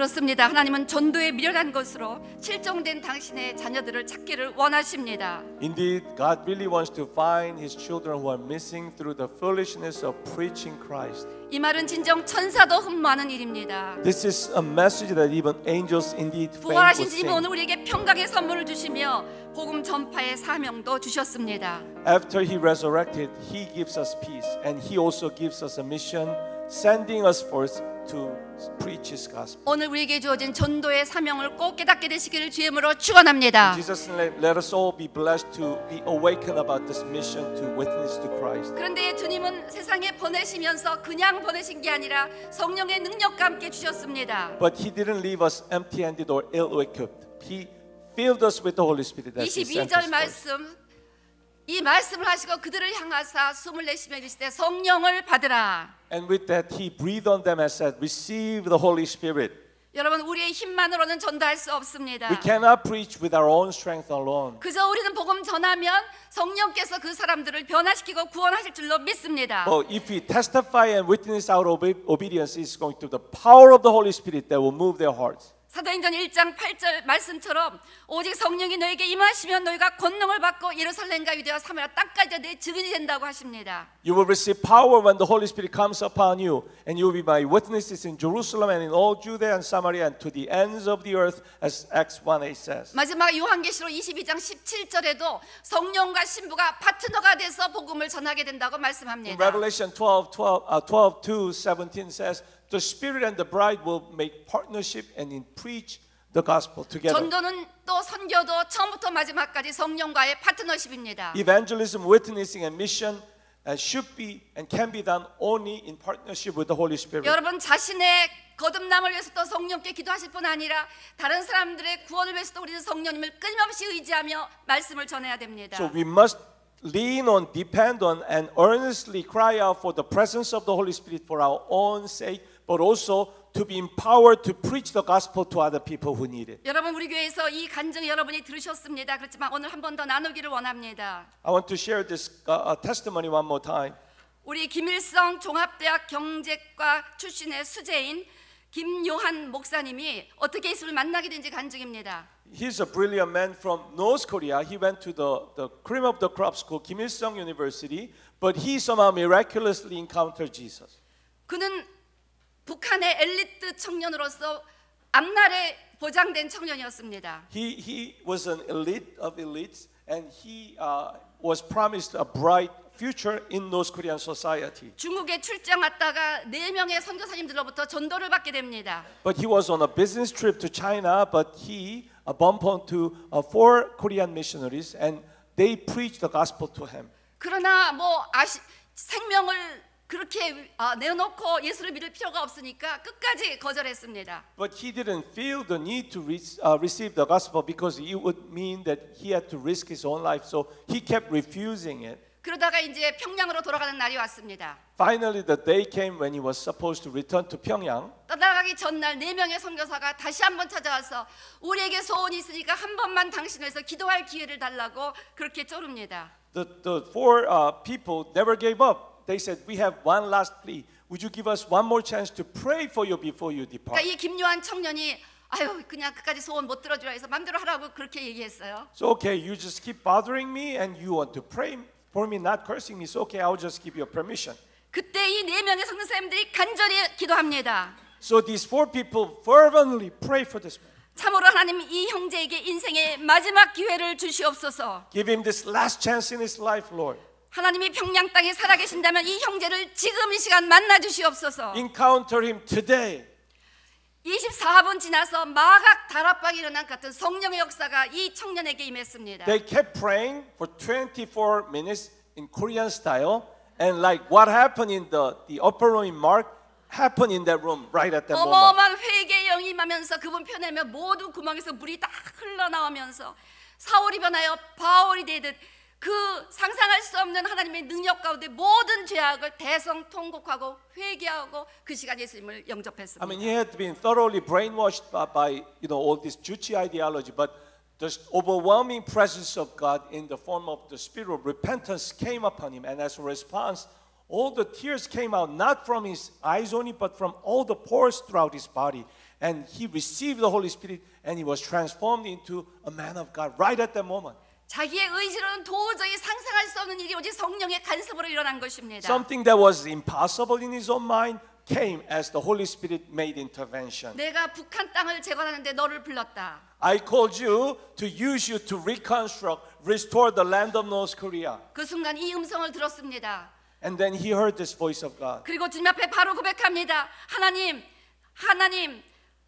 그렇습니다. 하나님은 전도에 미련한 것으로 실종된 당신의 자녀들을 찾기를 원하십니다. Indeed, God really wants to find His children who are missing through the foolishness of preaching Christ. 이 말은 진정 천사도 흠모하는 일입니다. This is a message that even angels indeed faint would 부활하신 주님은 sing. 오늘 우리에게 평강의 선물을 주시며 복음 전파의 사명도 주셨습니다. After He resurrected, He gives us peace, and He also gives us a mission, sending us forth to preach His gospel. 오늘 우리에게 주어진 전도의 사명을 꼭 깨닫게 되시기를 주임으로 축원합니다. Jesus, let us all be blessed to be awakened about this mission to witness to Christ. 그런데 주님은 세상에 보내시면서 그냥 보내신 게 아니라 성령의 능력과 함께 주셨습니다. But He didn't leave us empty-handed or ill-equipped. He filled us with the Holy Spirit. That's He sent 22절 us forth. 말씀 이 말씀을 하시고 그들을 향하사 숨을 내쉬며 이르시되 성령을 받으라. And with that, He breathed on them and said, "Receive the Holy Spirit." 여러분 우리의 힘만으로는 전도할 수 없습니다. We cannot preach with our own strength alone. 그저 우리는 복음 전하면 성령께서 그 사람들을 변화시키고 구원하실 줄로 믿습니다. But if we testify and witness our obedience, is going to the power of the Holy Spirit that will move their hearts. 사도행전 1장 8절 말씀처럼 오직 성령이 너에게 임하시면 너희가 권능을 받고 예루살렘과 유대와 사마리아 땅까지 내 증인이 된다고 하십니다. You will receive power when the Holy Spirit comes upon you, and you will be my witnesses in Jerusalem and in all Judea and Samaria and to the ends of the earth, as Acts 1:8 says. 마지막 요한계시록 22장 17절에도 성령과 신부가 파트너가 돼서 복음을 전하게 된다고 In 말씀합니다. Revelation 12:2-17 says, the Spirit and the bride will make partnership and in preach the gospel together. 전도는 또 선교도 처음부터 마지막까지 성령과의 파트너십입니다. Evangelism, witnessing, and mission should be and can be done only in partnership with the Holy Spirit. 여러분 자신의 거듭남을 위해서도 성령께 기도하실 뿐 아니라 다른 사람들의 구원을 위해서도 우리는 성령님을 끊임없이 의지하며 말씀을 전해야 됩니다. So we must lean on, depend on, and earnestly cry out for the presence of the Holy Spirit for our own sake, but also to be empowered to preach the gospel to other people who need it. 여러분 우리 교회에서 이 간증 여러분이 들으셨습니다. 그렇지만 오늘 한 번 더 나누기를 원합니다. I want to share this testimony one more time. 우리 김일성 종합대학 경제과 출신의 수재인 김요한 목사님이 어떻게 예수를 만나게 된지 간증입니다. He's a brilliant man from North Korea. He went to the cream of the crop school, Kim Il-sung University, but he somehow miraculously encountered Jesus. 그는 북한의 엘리트 청년으로서 앞날에 보장된 청년이었습니다. He was an elite of elites, and he was promised a bright future in North Korean society. 중국에 출장 왔다가 4명의 선교사님들로부터 전도를 받게 됩니다. But he was on a business trip to China, but he bumped onto 4 Korean missionaries, and they preached the gospel to him. 그러나 생명을 그렇게 내어놓고 예수를 믿을 필요가 없으니까 끝까지 거절했습니다. But he didn't feel the need to receive the gospel because it would mean that he had to risk his own life, so he kept refusing it. 그러다가 이제 평양으로 돌아가는 날이 왔습니다. Finally, the day came when he was supposed to return to Pyongyang. 떠나가기 전날 4명의 선교사가 다시 한번 찾아와서 우리에게 소원이 있으니까 한 번만 당신을 위해서 기도할 기회를 달라고 그렇게 쪼릅니다. The 4 people never gave up. They said, "We have one last plea. Would you give us one more chance to pray for you before you depart?" 그러니까 이 김요한 청년이 아유 그냥 그까지 소원 못 들어주라 해서 맘대로 하라고 그렇게 얘기했어요. So okay, you just keep bothering me, and you want to pray for me, not cursing me. So okay, I'll just give you permission. 그때 이 4명의 선교사님들이 간절히 기도합니다. So these 4 people fervently pray for this man. 참으로 하나님 이 형제에게 인생의 마지막 기회를 주시옵소서. Give him this last chance in his life, Lord. 하나님이 평양 땅에 살아계신다면 이 형제를 지금 이 시간 만나 주시옵소서. Encounter him today. 24분 지나서 마각 다락방이 일어난 같은 성령의 역사가 이 청년에게 임했습니다. They kept praying for 24 minutes in Korean style, and like what happened in the upper room in Mark happened in that room right at that moment. 어마어마한 회개에 영임하면서 그분 편에면 모든 구멍에서 물이 다 흘러나오면서 사울이 변하여 바울이 되듯 그 상상할 수 없는 하나님의 능력 가운데 모든 죄악을 대성통곡하고 회개하고 그 시간 예수님을 영접했습니다. I mean, he had been thoroughly brainwashed by all this Juche ideology, but the overwhelming presence of God in the form of the spirit of repentance came upon him, and as a response, all the tears came out not from his eyes only, but from all the pores throughout his body. and he received the Holy Spirit and he was transformed into a man of God right at that moment. 자기의 의지로는 도저히 상상할 수 없는 일이 오직 성령의 간섭으로 일어난 것입니다. Something that was impossible in his own mind came as the Holy Spirit made intervention. 내가 북한 땅을 재건하는데 너를 불렀다. I called you to use you to reconstruct, restore the land of North Korea. 그 순간 이 음성을 들었습니다. And then he heard this voice of God. 그리고 주님 앞에 바로 고백합니다.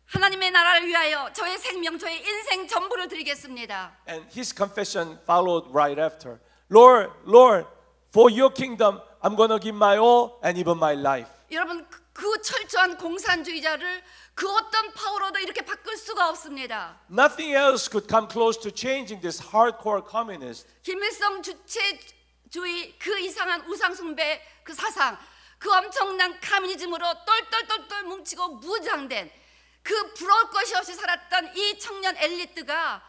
하나님의 나라를 위하여 저의 생명, 저의 인생 전부를 드리겠습니다. And his confession followed right after. Lord, Lord, for your kingdom, I'm going to give my all and even my life. 여러분 그 철저한 공산주의자를 그 어떤 파워로도 이렇게 바꿀 수가 없습니다. Nothing else could come close to changing this hardcore communist. 김일성 주체주의 그 이상한 우상숭배 그 사상 그 엄청난 카뮤니즘으로 똘똘똘똘 뭉치고 무장된 그 부러울 것이 없이 살았던 이 청년 엘리트가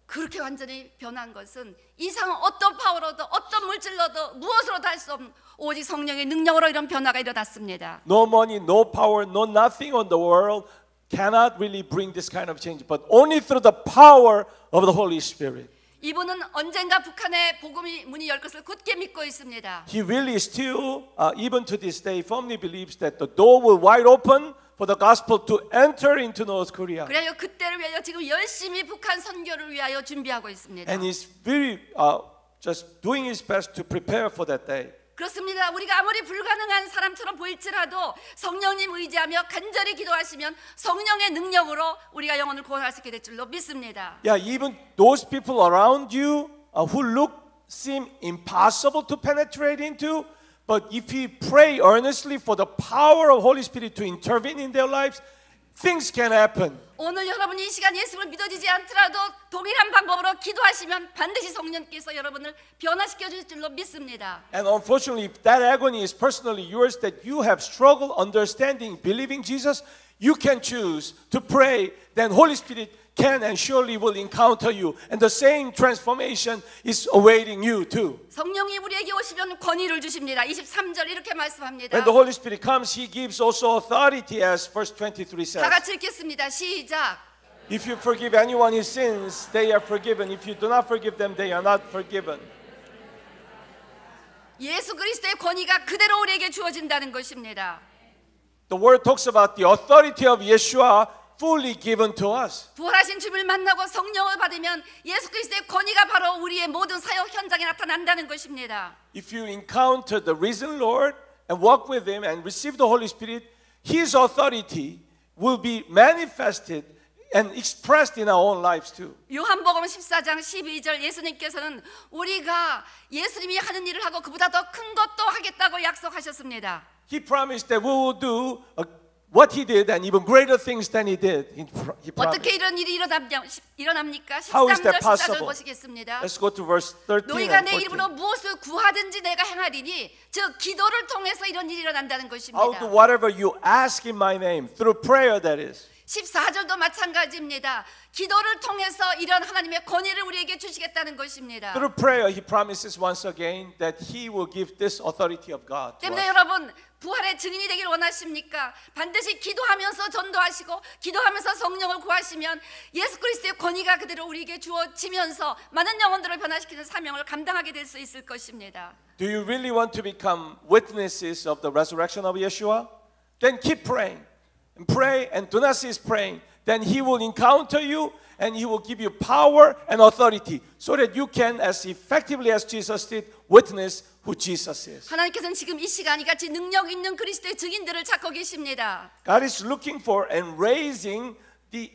그렇게 완전히 변한 것은 이상한 어떤 파워로도 어떤 물질로도 무엇으로도 할 수 없는 오직 성령의 능력으로 이런 변화가 일어났습니다. No money, no power, no nothing on the world cannot really bring this kind of change, but only through the power of the Holy Spirit. 이분은 언젠가 북한의 복음이 문이 열 것을 굳게 믿고 있습니다. He really still, even to this day, firmly believes that the door will wide open for the gospel to enter into North Korea. 그래요 그때를 위하여 지금 열심히 북한 선교를 위하여 준비하고 있습니다. And he's very just doing his best to prepare for that day. 그렇습니다. 우리가 아무리 불가능한 사람처럼 보일지라도 성령님 의지하며 간절히 기도하시면 성령의 능력으로 우리가 영혼을 구원할 수 있게 될 줄로 믿습니다. Yeah, even those people around you who seem impossible to penetrate into, but if you pray earnestly for the power of Holy Spirit to intervene in their lives, things can happen. 오늘 여러분이 이 시간 예수를 믿어지지 않더라도 동일한 방법으로 기도하시면 반드시 성령께서 여러분을 변화시켜 주실 줄로 믿습니다. And unfortunately, if that agony is personally yours, that you have struggled understanding, believing Jesus, you can choose to pray, then Holy Spirit can and surely will encounter you. And the same transformation is awaiting you too. 성령이 우리에게 오시면 권위를 주십니다. 23절 이렇게 말씀합니다. When the Holy Spirit comes, He gives also authority, as verse 23 다 says. 같이 읽겠습니다. 시작. If you forgive anyone his sins, they are forgiven. If you do not forgive them, they are not forgiven. 예수 그리스도의 권위가 그대로 우리에게 주어진다는 것입니다. The word talks about the authority of Yeshua fully given to us. 부활하신 주님을 만나고 성령을 받으면 예수 그리스도의 권위가 바로 우리의 모든 사역 현장에 나타난다는 것입니다. If you encounter the risen Lord and walk with Him and receive the Holy Spirit, His authority will be manifested and expressed in our own lives too. 요한복음 14장 12절 예수님께서는 우리가 예수님이 하는 일을 하고 그보다 더 큰 것도 하겠다고 약속하셨습니다. He promised that we will do what He did and even greater things than He did. He promised. 어떻게 이런 일이 일어납니까? How is 13절 that 14절 possible? 보시겠습니다. Let's go to verse 13 너희가 and 내 14. 이름으로 무엇을 구하든지 내가 행하리니 즉 기도를 통해서 이런 일이 일어난다는 I'll 것입니다. do whatever you ask in my name, through prayer that is. 14절도 마찬가지입니다. 기도를 통해서 이런 하나님의 권위를 우리에게 주시겠다는 것입니다. Through prayer, He promises once again that He will give this authority of God to 때문에 us. 여러분 부활의 증인이 되길 원하십니까? 반드시 기도하면서 전도하시고 기도하면서 성령을 구하시면 예수 그리스도의 권위가 그대로 우리에게 주어지면서 많은 영혼들을 변화시키는 사명을 감당하게 될 수 있을 것입니다. Do you really want to become witnesses of the resurrection of Yeshua? Then keep praying. And pray and do not cease praying. Then He will encounter you and He will give you power and authority so that you can, as effectively as Jesus did, witness who Jesus is. 하나님께서는 지금 이 시간 이같이 능력 있는 그리스도의 증인들을 찾고 계십니다. God is looking for and raising the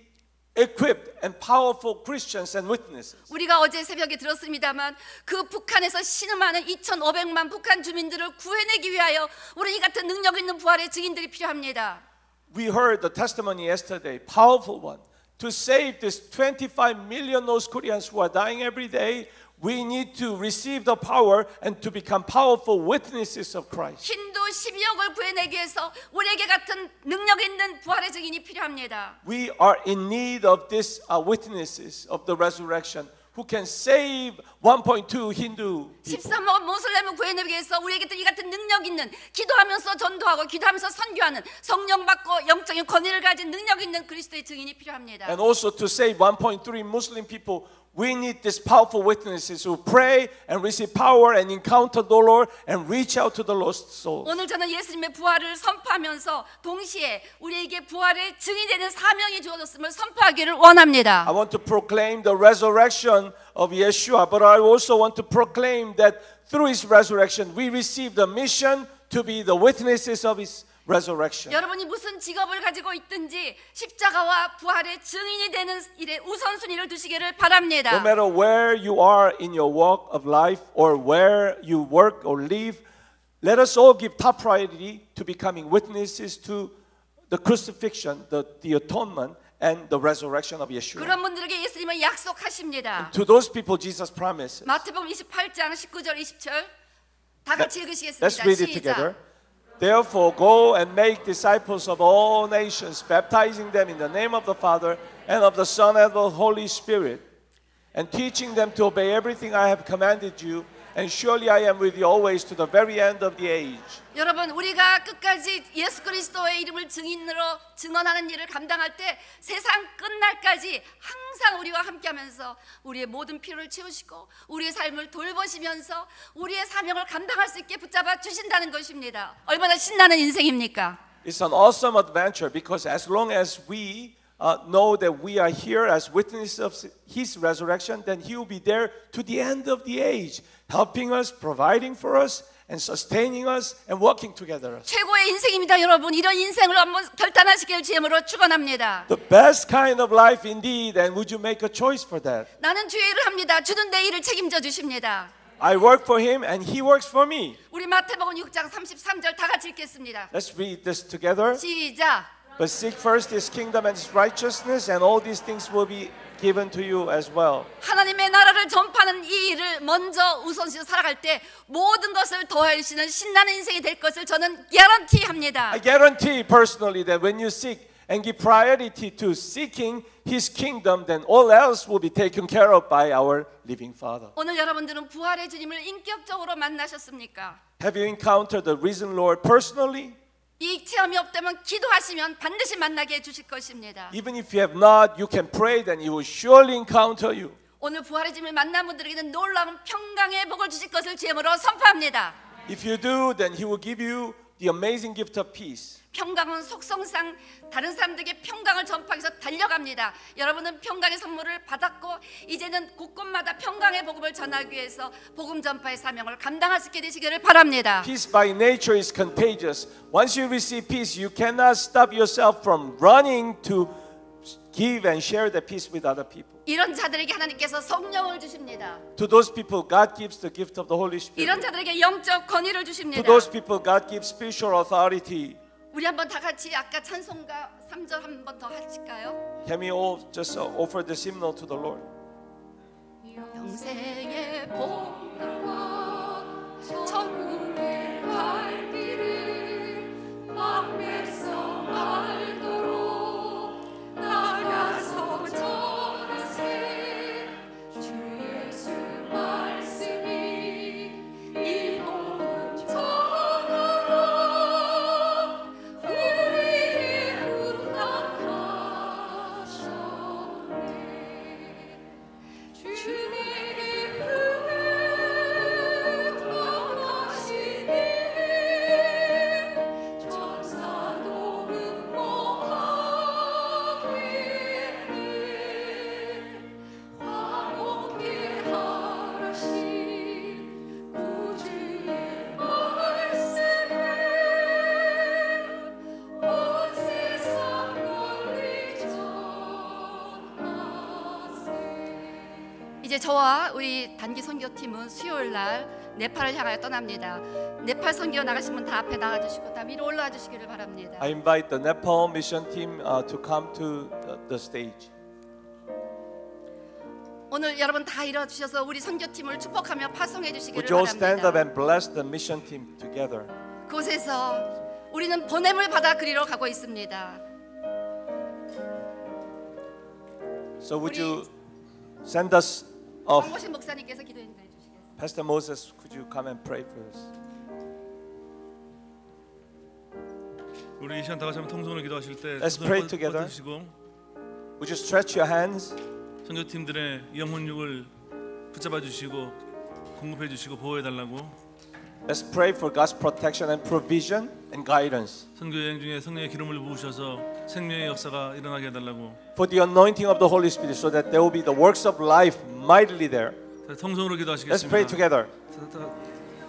equipped and powerful Christians and witnesses. 우리가 어제 새벽에 들었습니다만 그 북한에서 신음하는 2,500만 북한 주민들을 구해내기 위하여 우리 이 같은 능력 있는 부활의 증인들이 필요합니다. We heard the testimony yesterday, powerful one. To save this 25 million North Koreans who are dying every day, we need to receive the power and to become powerful witnesses of Christ. 힌두 12억을 구해내기 위해서 우리에게 같은 능력 있는 부활의 증인이 필요합니다. We are in need of these witnesses of the resurrection who can save 1.2 Hindu people. 13억 모슬렘을 구해내기 위해서 우리에게 이 같은 능력 있는 기도하면서 전도하고 기도하면서 선교하는 성령 받고 영적인 권위를 가진 능력 있는 그리스도의 증인이 필요합니다. And also to save 1.3 Muslim people, we need these powerful witnesses who pray and receive power and encounter the Lord and reach out to the lost souls. 오늘 저는 예수님의 부활을 선포하면서 동시에 우리에게 부활의 증인되는 사명이 주어졌음을 선포하기를 원합니다. I want to proclaim the resurrection of Yeshua, but I also want to proclaim that through his resurrection we receive the mission to be the witnesses of his resurrection. 여러분이 무슨 직업을 가지고 있든지 십자가와 부활의 증인이 되는 일에 우선순위를 두시기를 바랍니다. No matter where you are in your walk of life or where you work or live, let us all give top priority to becoming witnesses to the crucifixion, the atonement, and the resurrection of Yeshua. 그런 분들에게 예수님은 약속하십니다. To those people, Jesus promises. 마태복음 28장 19절 20절 다 같이 읽으시겠습니다. Let's read it 시작. together. Therefore, go and make disciples of all nations, baptizing them in the name of the Father and of the Son and of the Holy Spirit, and teaching them to obey everything I have commanded you. And surely I am with you always to the very end of the age. 여러분, 우리가 끝까지 예수 그리스도의 이름을 증언하는 일을 감당할 때 세상 끝날까지 항상 우리와 함께하면서 우리의 모든 필요를 채우시고 우리의 삶을 돌보시면서 우리의 사명을 감당할 수 있게 붙잡아 주신다는 것입니다. 얼마나 신나는 인생입니까? It's an awesome adventure because as long as we know that we are here as witnesses of his resurrection, then he will be there to the end of the age, helping us, providing for us, and sustaining us, and working together. 최고의 인생입니다, 여러분. 이런 인생을 한번 결단하시길 주님으로 축원합니다. The best kind of life indeed, and would you make a choice for that? 나는 주의 일을 합니다. 주는 내 일을 책임져 주십니다. I work for him, and he works for me. 우리 마태복음 6장 33절 다 같이 읽겠습니다. Let's read this together. 시작. But seek first his kingdom and his righteousness, and all these things will be given to you as well. 하나님의 나라를 전파하는 이 일을 먼저 우선시로 살아갈 때 모든 것을 더하시는 신나는 인생이 될 것을 저는 개런티합니다. I guarantee personally that when you seek and give priority to seeking his kingdom, then all else will be taken care of by our living Father. 오늘 여러분들은 부활의 주님을 인격적으로 만나셨습니까? Have you encountered the risen Lord personally? 이 체험이 없다면 기도하시면 반드시 만나게 해주실 것입니다. Even if you have not, you can pray, then he will surely encounter you. 오늘 부활의 주님을 만난 분들에게는 놀라운 평강의 복을 주실 것을 주임으로 선포합니다. If you do, then he will give you the amazing gift of peace. 평강은 속성상 다른 사람들에게 평강을 전파하기 위해서 달려갑니다. 여러분은 평강의 선물을 받았고 이제는 곳곳마다 평강의 복음을 전하기 위해서 복음 전파의 사명을 감당할 수 있게 되시기를 바랍니다. Peace by nature is contagious. Once you receive peace, you cannot stop yourself from running to give and share the peace with other people. 이런 자들에게 하나님께서 성령을 주십니다. To those people, God gives the gift of the Holy Spirit. 이런 자들에게 영적 권위를 To 주십니다. those people, God gives spiritual authority. 우리 한번 다 같이 아까 찬송가 3절 한 번 더 하실까요? Can we all just offer this hymnal to the Lord? 영생의 복과 천국의 갈 길을 맘 백성 알도록 나가서 전하세 주 예수 말씀이 이 모든 전하라 우리를 부탁하셨네 주님의 품에 들어가시니 천사도 응모하기를 화목케 하라신 구주의 말씀을 온 세상 널리 전하세. 이제 저와 우리 단기 선교팀은 수요일 날 네팔을 향하여 떠납니다. 네팔 선교 나가신 분 다 앞에 나가주시고 다 위로 올라와 주시기를 바랍니다. I invite the Nepal mission team to come to the stage. 오늘 여러분 다 일어주셔서 우리 선교팀을 축복하며 파송해 Would 주시기를 you all stand up 바랍니다. and bless the mission team together? 그곳에서 우리는 보냄을 받아 그리로 가고 있습니다. So would you send us of 정보신 목사님께서 기도 인도해 주시겠습니다. Pastor Moses, could you come and pray for us? 우리 이 시간 다 같이 한번 통성으로 기도하실 때 Let's pray together. 뻗으시고 Would you stretch your hands? 선교팀들의 영혼육을 붙잡아 주시고 공급해 주시고 보호해 달라고. Let's pray for God's protection and provision and guidance. 선교 여행 중에 성령의 기름을 부으셔서 생명의 역사가 일어나게 해달라고. For the anointing of the Holy Spirit so that there will be the works of life mightily there. 통성으로 Let's pray 기도하시겠습니다. together.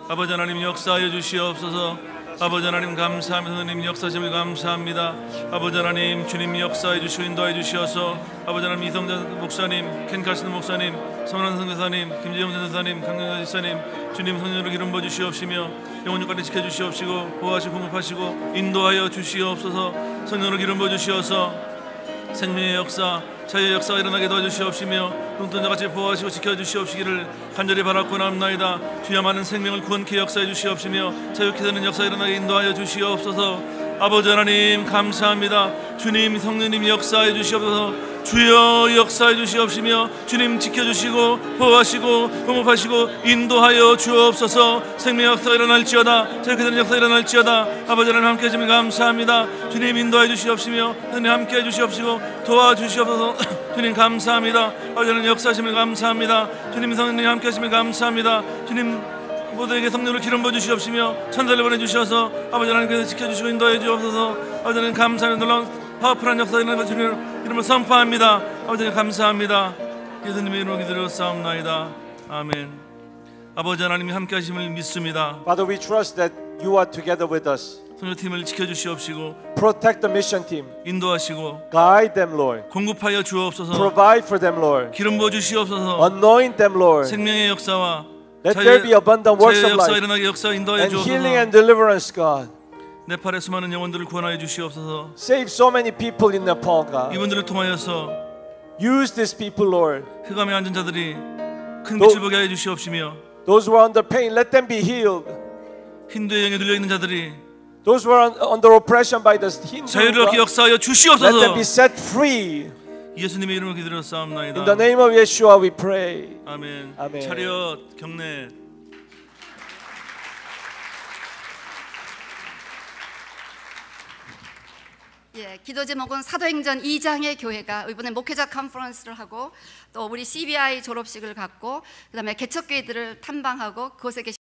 아버지 하나님 역사하여 주시옵소서. 아버지 하나님 감사합니다. 하나님 역사심을 감사합니다. 아버지 하나님 주님 역사해 주시고 인도해 주시어서 아버지 하나님 이성자 목사님, 켄카스 목사님, 성원한 선교사님, 김재영 선교사님, 강경자 지사님 주님 성령으로 기름 부어 주시옵시며 영혼까지 지켜 주시옵시고 보호하시고 공급하시고 인도하여 주시옵소서. 성령으로 기름 부어 주시어서 생명의 역사, 자유의 역사가 일어나게 도와주시옵시며 눈뜬 자같이 보호하시고 지켜주시옵시기를 간절히 바라고 나옵나이다. 주여 많은 생명을 구원케 역사해 주시옵시며 자유케 되는 역사 일어나게 인도하여 주시옵소서. 아버지 하나님 감사합니다. 주님 성령님 역사해 주시옵소서. 주여 역사해 주시옵시며 주님 지켜주시고 보호하시고 공급하시고 인도하여 주옵소서. 생명의 역사가 일어날지어다. 자유케 되는 역사가 일어날지어다. 아버지 하나님 함께 해주시면 감사합니다. 주님 인도해 주시옵시며 주님 함께 해주시옵시고 도와주시옵소서. 주님 감사합니다. 아버지 하나님 역사하심을 감사합니다. 주님 성령님 함께 하시면 감사합니다. 주님 모두에게 성령으로 기름 부어 주시옵시며 천사를 보내주셔서 아버지 하나님께서 지켜주시고 인도해 주옵소서. 아버지 하나님 감사합니다. 놀라운 파워풀한 역사 일어나는 주님 이름을 선포합니다. 아버지 하나님 감사합니다. 예수님의 이름으로 기도하옵나이다. 아멘. 아버지 하나님이 함께 하심을 믿습니다. Father, we trust that you are together with us. 선교팀을 지켜주시옵시고 Protect the mission team. 인도하시고 Guide them, Lord. 공급하여 주옵소서. Provide for them, Lord. 기름 부어 주시옵소서. Anoint them, Lord. 생명의 역사와 Let there be abundant works 자유의 of 역사 life 일어나게 역사 인도하여 and healing 주옵소서. and deliverance, God. 네팔의 수많은 영혼들을 구원하여 주시옵소서. Save so many people in Nepal, God. 이분들을 통하여서 Use these people, Lord. 흑암에 앉은 자들이 큰 빛을 보게 하여 주시옵시며 Those who are under pain, let them be healed. 힌두의 영에 눌려 있는 자들이 Those who are under oppression by the Hindu, 자유를 얻게 역사하여 let them 주시옵소서. be set free. 예수님의 이름으로 In the 기도드렸사옵나이다. name of Yeshua, we pray. 아멘. 아멘. 차렷 경례. 예, 기도 제목은 사도행전 2장의 교회가 이번에 목회자 컨퍼런스를 하고 또 우리 CBI 졸업식을 갖고 그다음에 개척교회들을 탐방하고 그곳에 계신